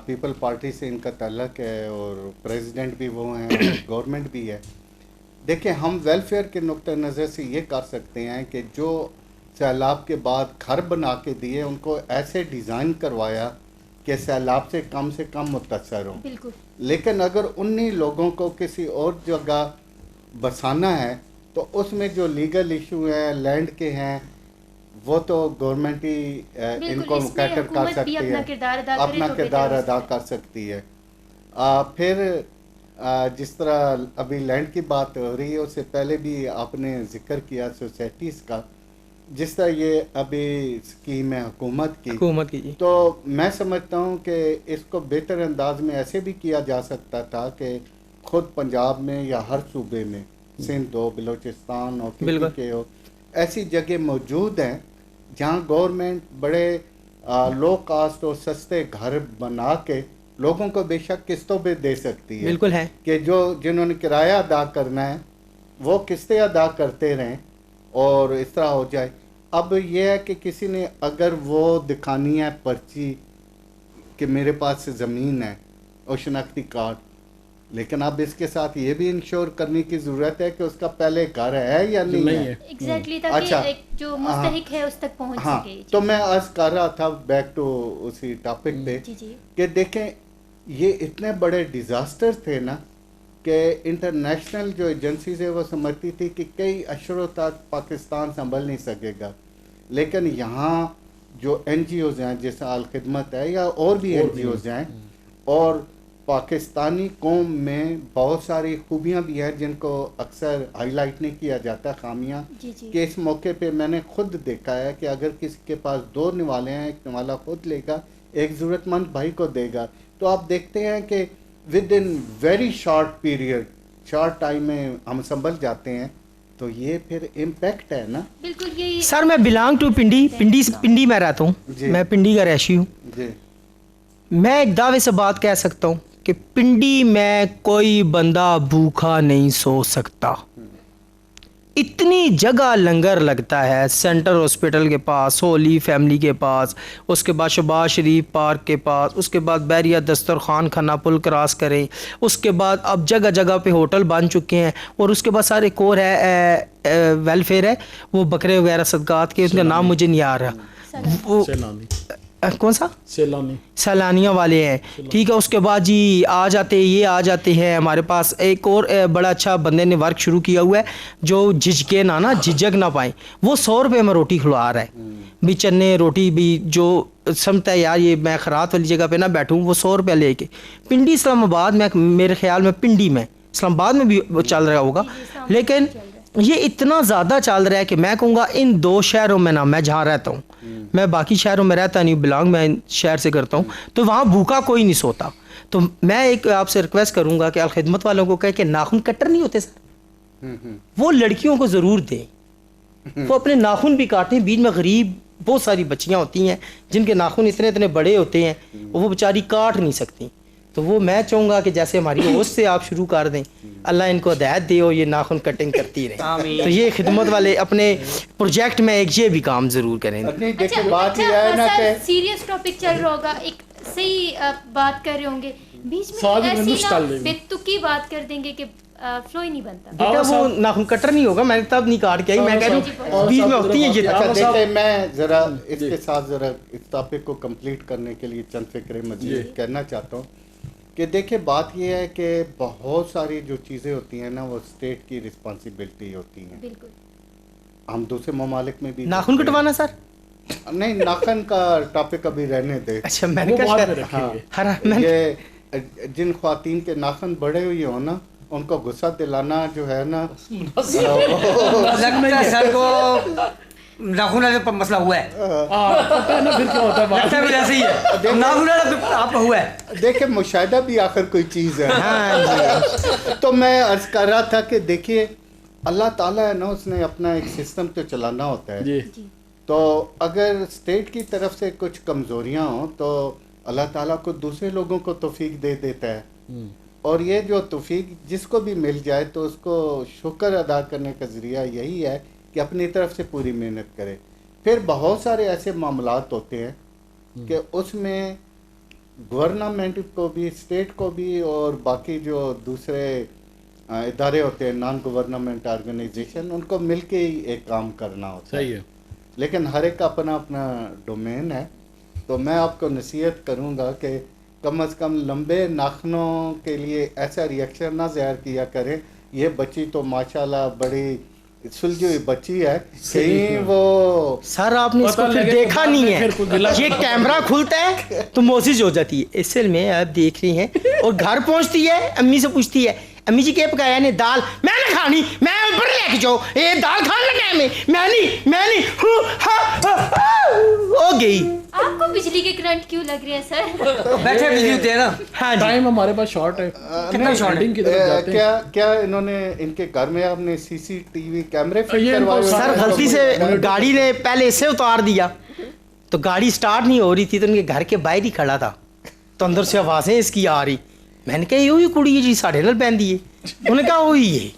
[SPEAKER 5] پیپل پارٹی سے ان کا تعلق ہے اور پریزیڈنٹ بھی وہ ہیں اور گورنمنٹ بھی ہے. دیکھیں ہم ویلفیئر کے نقطہ نظر سے یہ کر سکتے ہیں کہ جو سیلاب کے بعد گھر بنا کے دیے ان کو ایسے ڈیزائن کروایا کہ سیلاب سے کم متاثر ہوں.
[SPEAKER 2] بالکل.
[SPEAKER 5] لیکن اگر انہی لوگوں کو کسی اور جگہ بسانا ہے تو اس میں جو لیگل ایشو ہیں لینڈ کے ہیں وہ تو گورنمنٹ ہی ان کو کیٹر کر سکتی ہے, اپنا کردار ادا کر سکتی ہے. پھر جس طرح ابھی لینڈ کی بات ہو رہی ہے, اس سے پہلے بھی آپ نے ذکر کیا سوسائٹیز کا, جس طرح یہ ابھی اسکیم ہے حکومت کی,
[SPEAKER 3] جی.
[SPEAKER 5] تو میں سمجھتا ہوں کہ اس کو بہتر انداز میں ایسے بھی کیا جا سکتا تھا کہ خود پنجاب میں یا ہر صوبے میں, سندھ ہو, بلوچستان ہو, کسی کے ہو, ایسی جگہ موجود ہیں جہاں گورنمنٹ بڑے لو کاسٹ اور سستے گھر بنا کے لوگوں کو بے شک قسطوں پہ دے سکتی ہے.
[SPEAKER 3] بالکل ہے
[SPEAKER 5] کہ جنہوں نے کرایہ ادا کرنا ہے وہ قسطیں ادا کرتے رہیں اور اس طرح ہو جائے. اب یہ ہے کہ کسی نے اگر وہ دکھانی ہے پرچی کہ میرے پاس زمین ہے اور شناختی کارڈ, لیکن اب اس کے ساتھ یہ بھی انشور کرنے کی ضرورت ہے کہ اس کا پہلے گھر ہے یا نہیں ہے.
[SPEAKER 2] ایگزیکٹلی, تاکہ ایک جو مستحق ہے اس تک پہنچ سکے.
[SPEAKER 5] تو میں عرض کر رہا تھا بیک ٹو اسی ٹاپک پہ کہ دیکھیں یہ اتنے بڑے ڈیزاسٹر تھے نا کہ انٹرنیشنل جو ایجنسیز ہے وہ سمجھتی تھی کہ کئی اشروں تک پاکستان سنبھل نہیں سکے گا, لیکن یہاں جو این جی اوز ہیں جیسے الخدمت ہے یا اور بھی این جی اوز ہیں, اور پاکستانی قوم میں بہت ساری خوبیاں بھی ہیں جن کو اکثر ہائی لائٹ نہیں کیا جاتا, خامیاں, کہ اس موقع پہ میں نے خود دیکھا ہے کہ اگر کسی کے پاس 2 نوالے ہیں, ایک نوالا خود لے گا, ایک ضرورت مند بھائی کو دے گا, تو آپ دیکھتے ہیں کہ with in very short period, short time میں ہم سنبھل جاتے ہیں. تو یہ پھر امپیکٹ ہے نا.
[SPEAKER 2] بالکل یہی.
[SPEAKER 3] سر میں بلانگ ٹو پنڈی میں رہتا ہوں, میں پنڈی کا رہائشی ہوں.
[SPEAKER 5] جی,
[SPEAKER 3] میں ایک دعوے سے بات کہہ سکتا ہوں کہ پنڈی میں کوئی بندہ بھوکا نہیں سو سکتا. اتنی جگہ لنگر لگتا ہے, سینٹر ہاسپٹل کے پاس, ہولی فیملی کے پاس, اس کے بعد شہباز شریف پارک کے پاس, اس کے بعد بیریا دسترخوان کھانا پل کراس کریں, اس کے بعد اب جگہ جگہ پہ ہوٹل بن چکے ہیں, اور اس کے بعد سارے کور ہے ویلفیئر ہے, وہ بکرے وغیرہ صدقات کے, اس کا نام مجھے نہیں آ رہا, وہ کون سا سیلانیاں والے ہیں, ٹھیک ہے. اس کے بعد جی آ جاتے ہیں ہمارے پاس. ایک اور بڑا اچھا بندے نے ورک شروع کیا ہوا ہے جو جھجکے نا جھجک نہ پائیں, وہ 100 روپے میں روٹی کھلوا رہا ہے بھی, چنے روٹی بھی, جو سمجھتا ہے یار یہ میں خیرات والی جگہ پہ نہ بیٹھوں, وہ 100 روپے لے کے. پنڈی اسلام آباد میں, میرے خیال میں پنڈی میں, اسلام آباد میں بھی چل رہا ہوگا, لیکن یہ اتنا زیادہ چل رہا ہے کہ میں کہوں گا ان 2 شہروں میں نا, میں جہاں رہتا ہوں, میں باقی شہروں میں رہتا نہیں, بلانگ میں شہر سے کرتا ہوں, تو وہاں بھوکا کوئی نہیں سوتا. تو میں ایک آپ سے ریکویسٹ کروں گا کہ الخدمت والوں کو کہے کہ ناخن کٹر نہیں ہوتے سر, وہ لڑکیوں کو ضرور دیں, وہ اپنے ناخن بھی کاٹیں. بیچ میں غریب بہت ساری بچیاں ہوتی ہیں جن کے ناخن اتنے بڑے ہوتے ہیں, وہ بیچاری کاٹ نہیں سکتی. تو وہ میں چاہوں گا کہ جیسے ہماری ہوسٹ سے آپ شروع کر دیں, اللہ ان کو ہدایت دے, اور یہ ناخن کٹنگ کرتی رہیں. تو یہ خدمت والے اپنے پروجیکٹ میں ایک یہ بھی کام ضرور کریں.
[SPEAKER 2] اچھا, سیریس ٹاپک چل رہا ہوگا, ایک صحیح بات کر رہے ہوں گے, بیچ میں ایسی نا بے تکی بات کر دیں گے کہ فلو ہی نہیں بنتا.
[SPEAKER 3] بیٹا وہ ناخن کٹر نہیں ہوگا, میں نے تب نہیں کاٹ کے آئی, میں کہہ رہا ہوں بیچ میں ہوتی ہے یہ.
[SPEAKER 5] اچھا دیکھیں, میں ذرا اس کے ساتھ ذرا اس ٹاپک کو کمپلیٹ کرنے کے لیے چند فکریں مزید کہنا چاہتا ہوں کہ دیکھیں بات یہ ہے کہ بہت ساری جو چیزیں ہوتی ہیں نا وہ اسٹیٹ کی رسپانسبلٹی ہوتی ہیں.
[SPEAKER 2] بالکل.
[SPEAKER 5] ہم دوسرے ممالک میں بھی
[SPEAKER 3] ناخن کٹوانا سر
[SPEAKER 5] نہیں, ناخن کا ٹاپک ابھی رہنے دے.
[SPEAKER 3] اچھا میں نے کہا
[SPEAKER 5] یہ جن خواتین کے ناخن بڑے ہوئے ہوں نا, ان کو غصہ دلانا جو ہے نا,
[SPEAKER 4] لگتا ہے سر کو ناخن والے پر مسئلہ ہوا ہے, ویسے ہی ہے, ناخن والا آپ کا ہوا ہے.
[SPEAKER 5] دیکھیں مشاہدہ بھی آخر کوئی چیز ہے. تو میں عرض کر رہا تھا کہ دیکھیے اللہ تعالیٰ ہے نا, اس نے اپنا ایک سسٹم تو چلانا ہوتا ہے. تو اگر اسٹیٹ کی طرف سے کچھ کمزوریاں ہوں تو اللہ تعالیٰ کو دوسرے لوگوں کو توفیق دے دیتا ہے, اور یہ جو توفیق جس کو بھی مل جائے تو اس کو شکر ادا کرنے کا ذریعہ یہی ہے کہ اپنی طرف سے پوری محنت کرے. پھر بہت سارے ایسے معاملات ہوتے ہیں کہ اس میں گورنمنٹ کو بھی, اسٹیٹ کو بھی, اور باقی جو دوسرے ادارے ہوتے ہیں نان گورنمنٹ آرگنائزیشن, ان کو مل کے ہی ایک کام کرنا ہوتا ہے.
[SPEAKER 1] صحیح ہے,
[SPEAKER 5] لیکن ہر ایک کا اپنا اپنا ڈومین ہے. تو میں آپ کو نصیحت کروں گا کہ کم از کم لمبے ناخنوں کے لیے ایسا ریئیکشن نہ ظاہر کیا کریں. یہ بچی تو ماشاءاللہ بڑی سلجھی ہوئی بچی ہے, کہیں وہ
[SPEAKER 3] سر آپ نے اس کو پھر دیکھا نہیں ہے, یہ کیمرہ کھلتا ہے تو موسیج ہو جاتی ہے. اصل میں آپ دیکھ رہی ہیں, اور گھر پہنچتی ہے امی سے پوچھتی ہے امی جی کیا پکایا نے, دال. میں نے کھانی, میں اوپر لے کے جاؤ, یہ دال کھان لگا ہے, میں نہیں ہو گئی.
[SPEAKER 2] آپ کو بجلی کے کرنٹ کیوں لگ رہے ہیں سر؟
[SPEAKER 4] بیٹھے بجلی ہوتے ہیں نا.
[SPEAKER 3] ہاں جی,
[SPEAKER 1] ٹائم ہمارے پاس شارٹ ہے.
[SPEAKER 4] کتنا شارٹ ہے؟
[SPEAKER 5] کیا انہوں نے ان کے گھر میں آپ نے سی سی ٹی وی کیمرے فٹ کروائے؟
[SPEAKER 3] سر غلطی سے گاڑی نے پہلے اسے اتار دیا, تو گاڑی سٹارٹ نہیں ہو رہی تھی, تو ان کے گھر کے باہر ہی کھڑا تھا, تو اندر سے آوازیں اس کی آ رہی. میں نے کہا یہ کڑی ہے جی ساڑھے نال پہن دیے. انہوں نے کہا وہی ہے.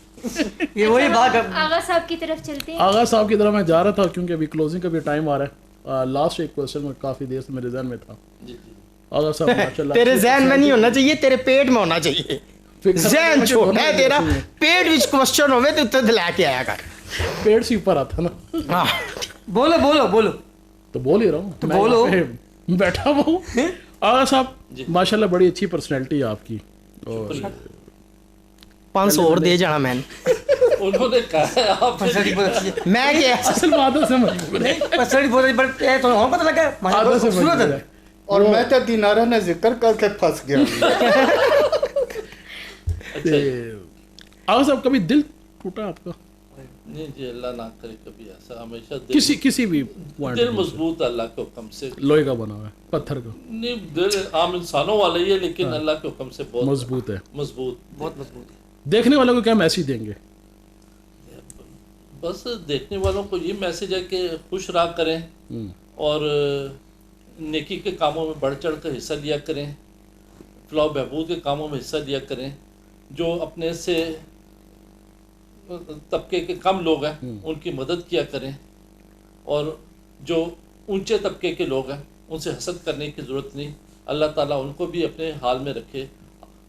[SPEAKER 4] یہ وہی بات ہے.
[SPEAKER 2] آغا صاحب کی طرف چلتے ہیں.
[SPEAKER 1] آغا صاحب کی طرف میں جا رہا تھا کیونکہ ابھی کلوزنگ کا بھی ٹائم آ رہا ہے. لاسٹ ایک کوشچن میں کافی دیر سے میرے ذہن میں تھا.
[SPEAKER 6] جی
[SPEAKER 1] آغا صاحب ماشاءاللہ
[SPEAKER 3] تیرے ذہن میں نہیں ہونا چاہیے, تیرے پیٹ میں ہونا چاہیے. ذہن چھوٹا ہے تیرا, پیٹ وچ کوسچن ہوے تو تے لے کے آیا کر.
[SPEAKER 1] پیٹ سے اوپر آتا نا.
[SPEAKER 3] ہاں
[SPEAKER 4] بولو بولو بولو.
[SPEAKER 1] تو بول ہی رہا ہوں, میں
[SPEAKER 4] بولو.
[SPEAKER 1] یہاں پہ بیٹھا ہوا ہوں. آغا صاحب ماشاءاللہ بڑی اچھی پرسنالٹی ہے آپ کی, اور
[SPEAKER 3] 500 اور دے جانا میں نے.
[SPEAKER 6] انہوں نے کہا ہے آپ
[SPEAKER 4] پرسنالٹی بہت اچھی ہے.
[SPEAKER 3] میں کیا
[SPEAKER 1] اصل باتوں سے مجبور ہے.
[SPEAKER 4] پرسنالٹی بہت اچھی, بٹ یہ تو ہم پتہ لگا ہے ماشاء اللہ
[SPEAKER 1] عادت سے
[SPEAKER 4] خوبصورت
[SPEAKER 1] مجبور
[SPEAKER 4] ہے.
[SPEAKER 1] ہے.
[SPEAKER 5] اور میں تو دینارہ نے ذکر کر کے پھنس گیا.
[SPEAKER 1] آغا صاحب کبھی دل ٹوٹا آپ کا
[SPEAKER 6] نہیں جی, اللہ نہ کرے کبھی ایسا. ہمیشہ
[SPEAKER 1] کسی بھی پوائنٹ
[SPEAKER 6] دل مضبوط ہے اللہ کے حکم سے.
[SPEAKER 1] لوہے کا بنا ہوا ہے, پتھر کا
[SPEAKER 6] نہیں, دل عام انسانوں والا ہی ہے لیکن اللہ کے حکم سے بہت
[SPEAKER 1] مضبوط ہے.
[SPEAKER 6] مضبوط.
[SPEAKER 4] بہت مضبوط.
[SPEAKER 1] دیکھنے والوں کو کیا میسج دیں گے؟
[SPEAKER 6] بس دیکھنے والوں کو یہ میسج ہے کہ خوش رہا کریں اور نیکی کے کاموں میں بڑھ چڑھ کر حصہ لیا کریں, فلاح و بہبود کے کاموں میں حصہ لیا کریں. جو اپنے سے طبقے کے کم لوگ ہیں ان کی مدد کیا کریں, اور جو اونچے طبقے کے لوگ ہیں ان سے حسد کرنے کی ضرورت نہیں. اللہ تعالیٰ ان کو بھی اپنے حال میں رکھے,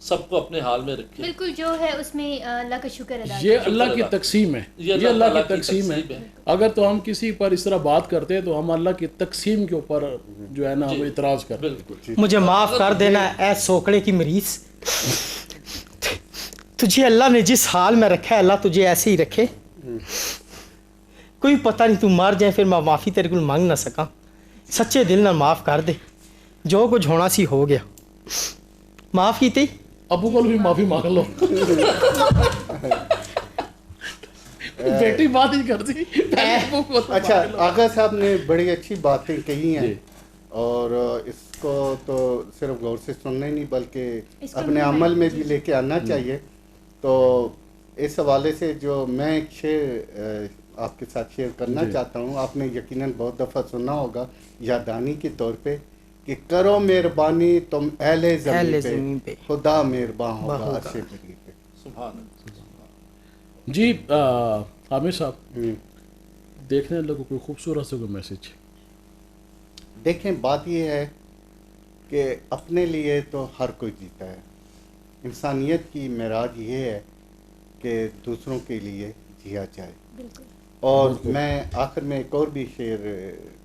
[SPEAKER 6] سب کو اپنے حال میں رکھے.
[SPEAKER 2] بالکل, جو ہے اس میں اللہ کا شکر ادا کریں.
[SPEAKER 1] یہ اللہ کی تقسیم ہے, یہ اللہ کی تقسیم ہے. اگر تو ہم کسی پر اس طرح بات کرتے ہیں تو ہم اللہ کی تقسیم کے اوپر جو ہے نا ہم اعتراض کرتے ہیں.
[SPEAKER 6] بالکل.
[SPEAKER 3] مجھے معاف کر دینا اے سوکڑے کی مریض, تجھے اللہ نے جس حال میں رکھا ہے اللہ تجھے ایسے ہی رکھے. کوئی پتہ نہیں تو مر جائے پھر میں معافی تیرے کو مانگ نہ سکا. سچے دل نہ معاف کر دے, جو کچھ ہونا سی ہو گیا. معاف کیتے
[SPEAKER 1] ابو کو بھی معافی مانگ لو. بیٹی بات ہی کرتی.
[SPEAKER 5] اچھا, آغا صاحب نے بڑی اچھی باتیں کہی ہیں, اور اس کو تو صرف غور سے سننا ہی نہیں بلکہ اپنے عمل میں بھی لے کے آنا چاہیے. تو اس حوالے سے جو میں ایک شعر آپ کے ساتھ شیئر کرنا چاہتا ہوں, آپ نے یقیناً بہت دفعہ سنا ہوگا یادانی کے طور پہ, کہ کرو مہربانی تم اہل زمین پہ, خدا مہربان ہوگا عرش بری پہ.
[SPEAKER 6] سبحان اللہ.
[SPEAKER 1] جی عامر صاحب, دیکھنے والوں کو کوئی خوبصورت سے کوئی میسج؟
[SPEAKER 5] دیکھیں, بات یہ ہے کہ اپنے لیے تو ہر کوئی جیتا ہے. انسانیت کی معراج یہ ہے کہ دوسروں کے لیے جیا جائے. اور میں آخر میں ایک اور بھی شعر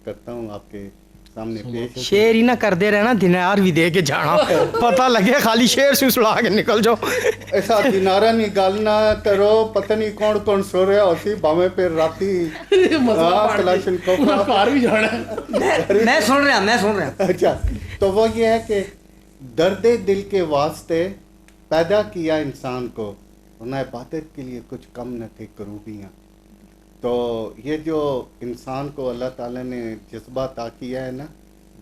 [SPEAKER 5] کرتا ہوں آپ کے سامنے پیش.
[SPEAKER 3] شعر ہی نہ کر دے رہنا, دینار بھی دے کے جانا, پتہ لگے خالی شعر سے سلا کے نکل جاؤ.
[SPEAKER 5] ایسا دینارہ نکالنا کرو, پتہ نہیں کون کون سو رہا اسی باویں پہ راتی کلاشن کو
[SPEAKER 1] کار بھی جانا ہے.
[SPEAKER 4] میں سن رہا.
[SPEAKER 5] اچھا, تو وہ یہ ہے کہ درد دل کے واسطے پیدا کیا انسان کو, ورنہ عبادت کے لیے کچھ کم نہ تھے کروبیاں. تو یہ جو انسان کو اللہ تعالیٰ نے جذبہ عطا کیا ہے نا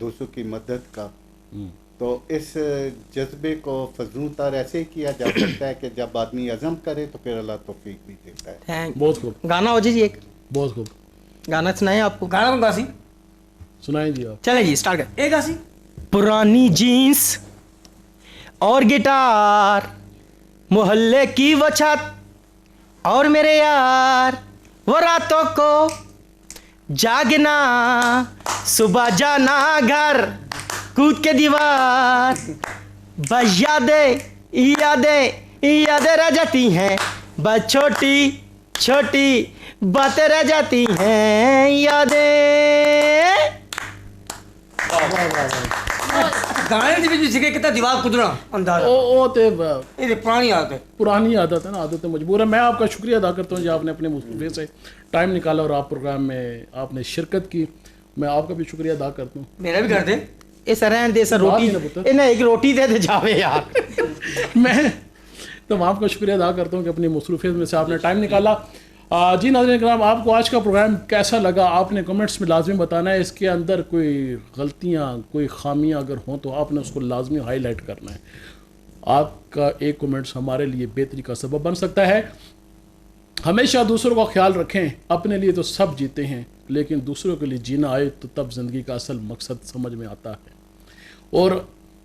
[SPEAKER 5] دوسروں کی مدد کا, تو اس جذبے کو فزوں تر ایسے ہی کیا جا سکتا ہے کہ جب آدمی عزم کرے تو پھر اللہ توفیق بھی دیتا ہے.
[SPEAKER 1] بہت خوب,
[SPEAKER 3] گانا ہو جی ایک
[SPEAKER 1] بہت خوب.
[SPEAKER 3] گانا سنائیں آپ کو.
[SPEAKER 4] گانا کون گا سی؟
[SPEAKER 1] سنائیں جی آپ.
[SPEAKER 3] چلیں جی سٹارٹ کریں.
[SPEAKER 4] ایک گا سی.
[SPEAKER 3] پرانی جینس اور گٹار, محلے کی وہ چھت اور میرے یار, وہ راتوں کو جاگنا, صبح جانا گھر کود کے دیوار, بس یادیں رہ جاتی ہیں, بس چھوٹی چھوٹی باتیں رہ جاتی ہیں یادیں.
[SPEAKER 4] گانے دی بھی سکھے کتنا دیوار کدرا انداز.
[SPEAKER 1] او تے
[SPEAKER 4] یہ پرانی عادت ہے,
[SPEAKER 1] پرانی عادت ہے نا, عادت مجبور ہے. میں آپ کا شکریہ ادا کرتا ہوں جی, آپ نے اپنے مصطفے سے ٹائم نکالا اور آپ پروگرام میں آپ نے شرکت کی. میں آپ کا بھی شکریہ ادا کرتا ہوں.
[SPEAKER 4] میرا بھی کر دے.
[SPEAKER 3] اس رہن دے سر روٹی, انہیں ایک روٹی دے دے جاوے یار.
[SPEAKER 1] میں تو آپ کا شکریہ ادا کرتا ہوں کہ اپنی مصروفیت میں سے آپ نے ٹائم نکالا. جی ناظرین کرام, آپ کو آج کا پروگرام کیسا لگا آپ نے کمنٹس میں لازمی بتانا ہے. اس کے اندر کوئی غلطیاں کوئی خامیاں اگر ہوں تو آپ نے اس کو لازمی ہائی لائٹ کرنا ہے. آپ کا ایک کمنٹس ہمارے لیے بہتری کا سبب بن سکتا ہے. ہمیشہ دوسروں کا خیال رکھیں. اپنے لیے تو سب جیتے ہیں لیکن دوسروں کے لیے جینا آئے تو تب زندگی کا اصل مقصد سمجھ میں آتا ہے. اور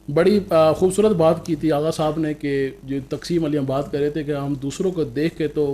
[SPEAKER 1] بڑی خوبصورت بات کی تھی آغا صاحب نے کہ جو تقسیم علی ہم بات کر رہے تھے کہ ہم دوسروں کو دیکھ کے تو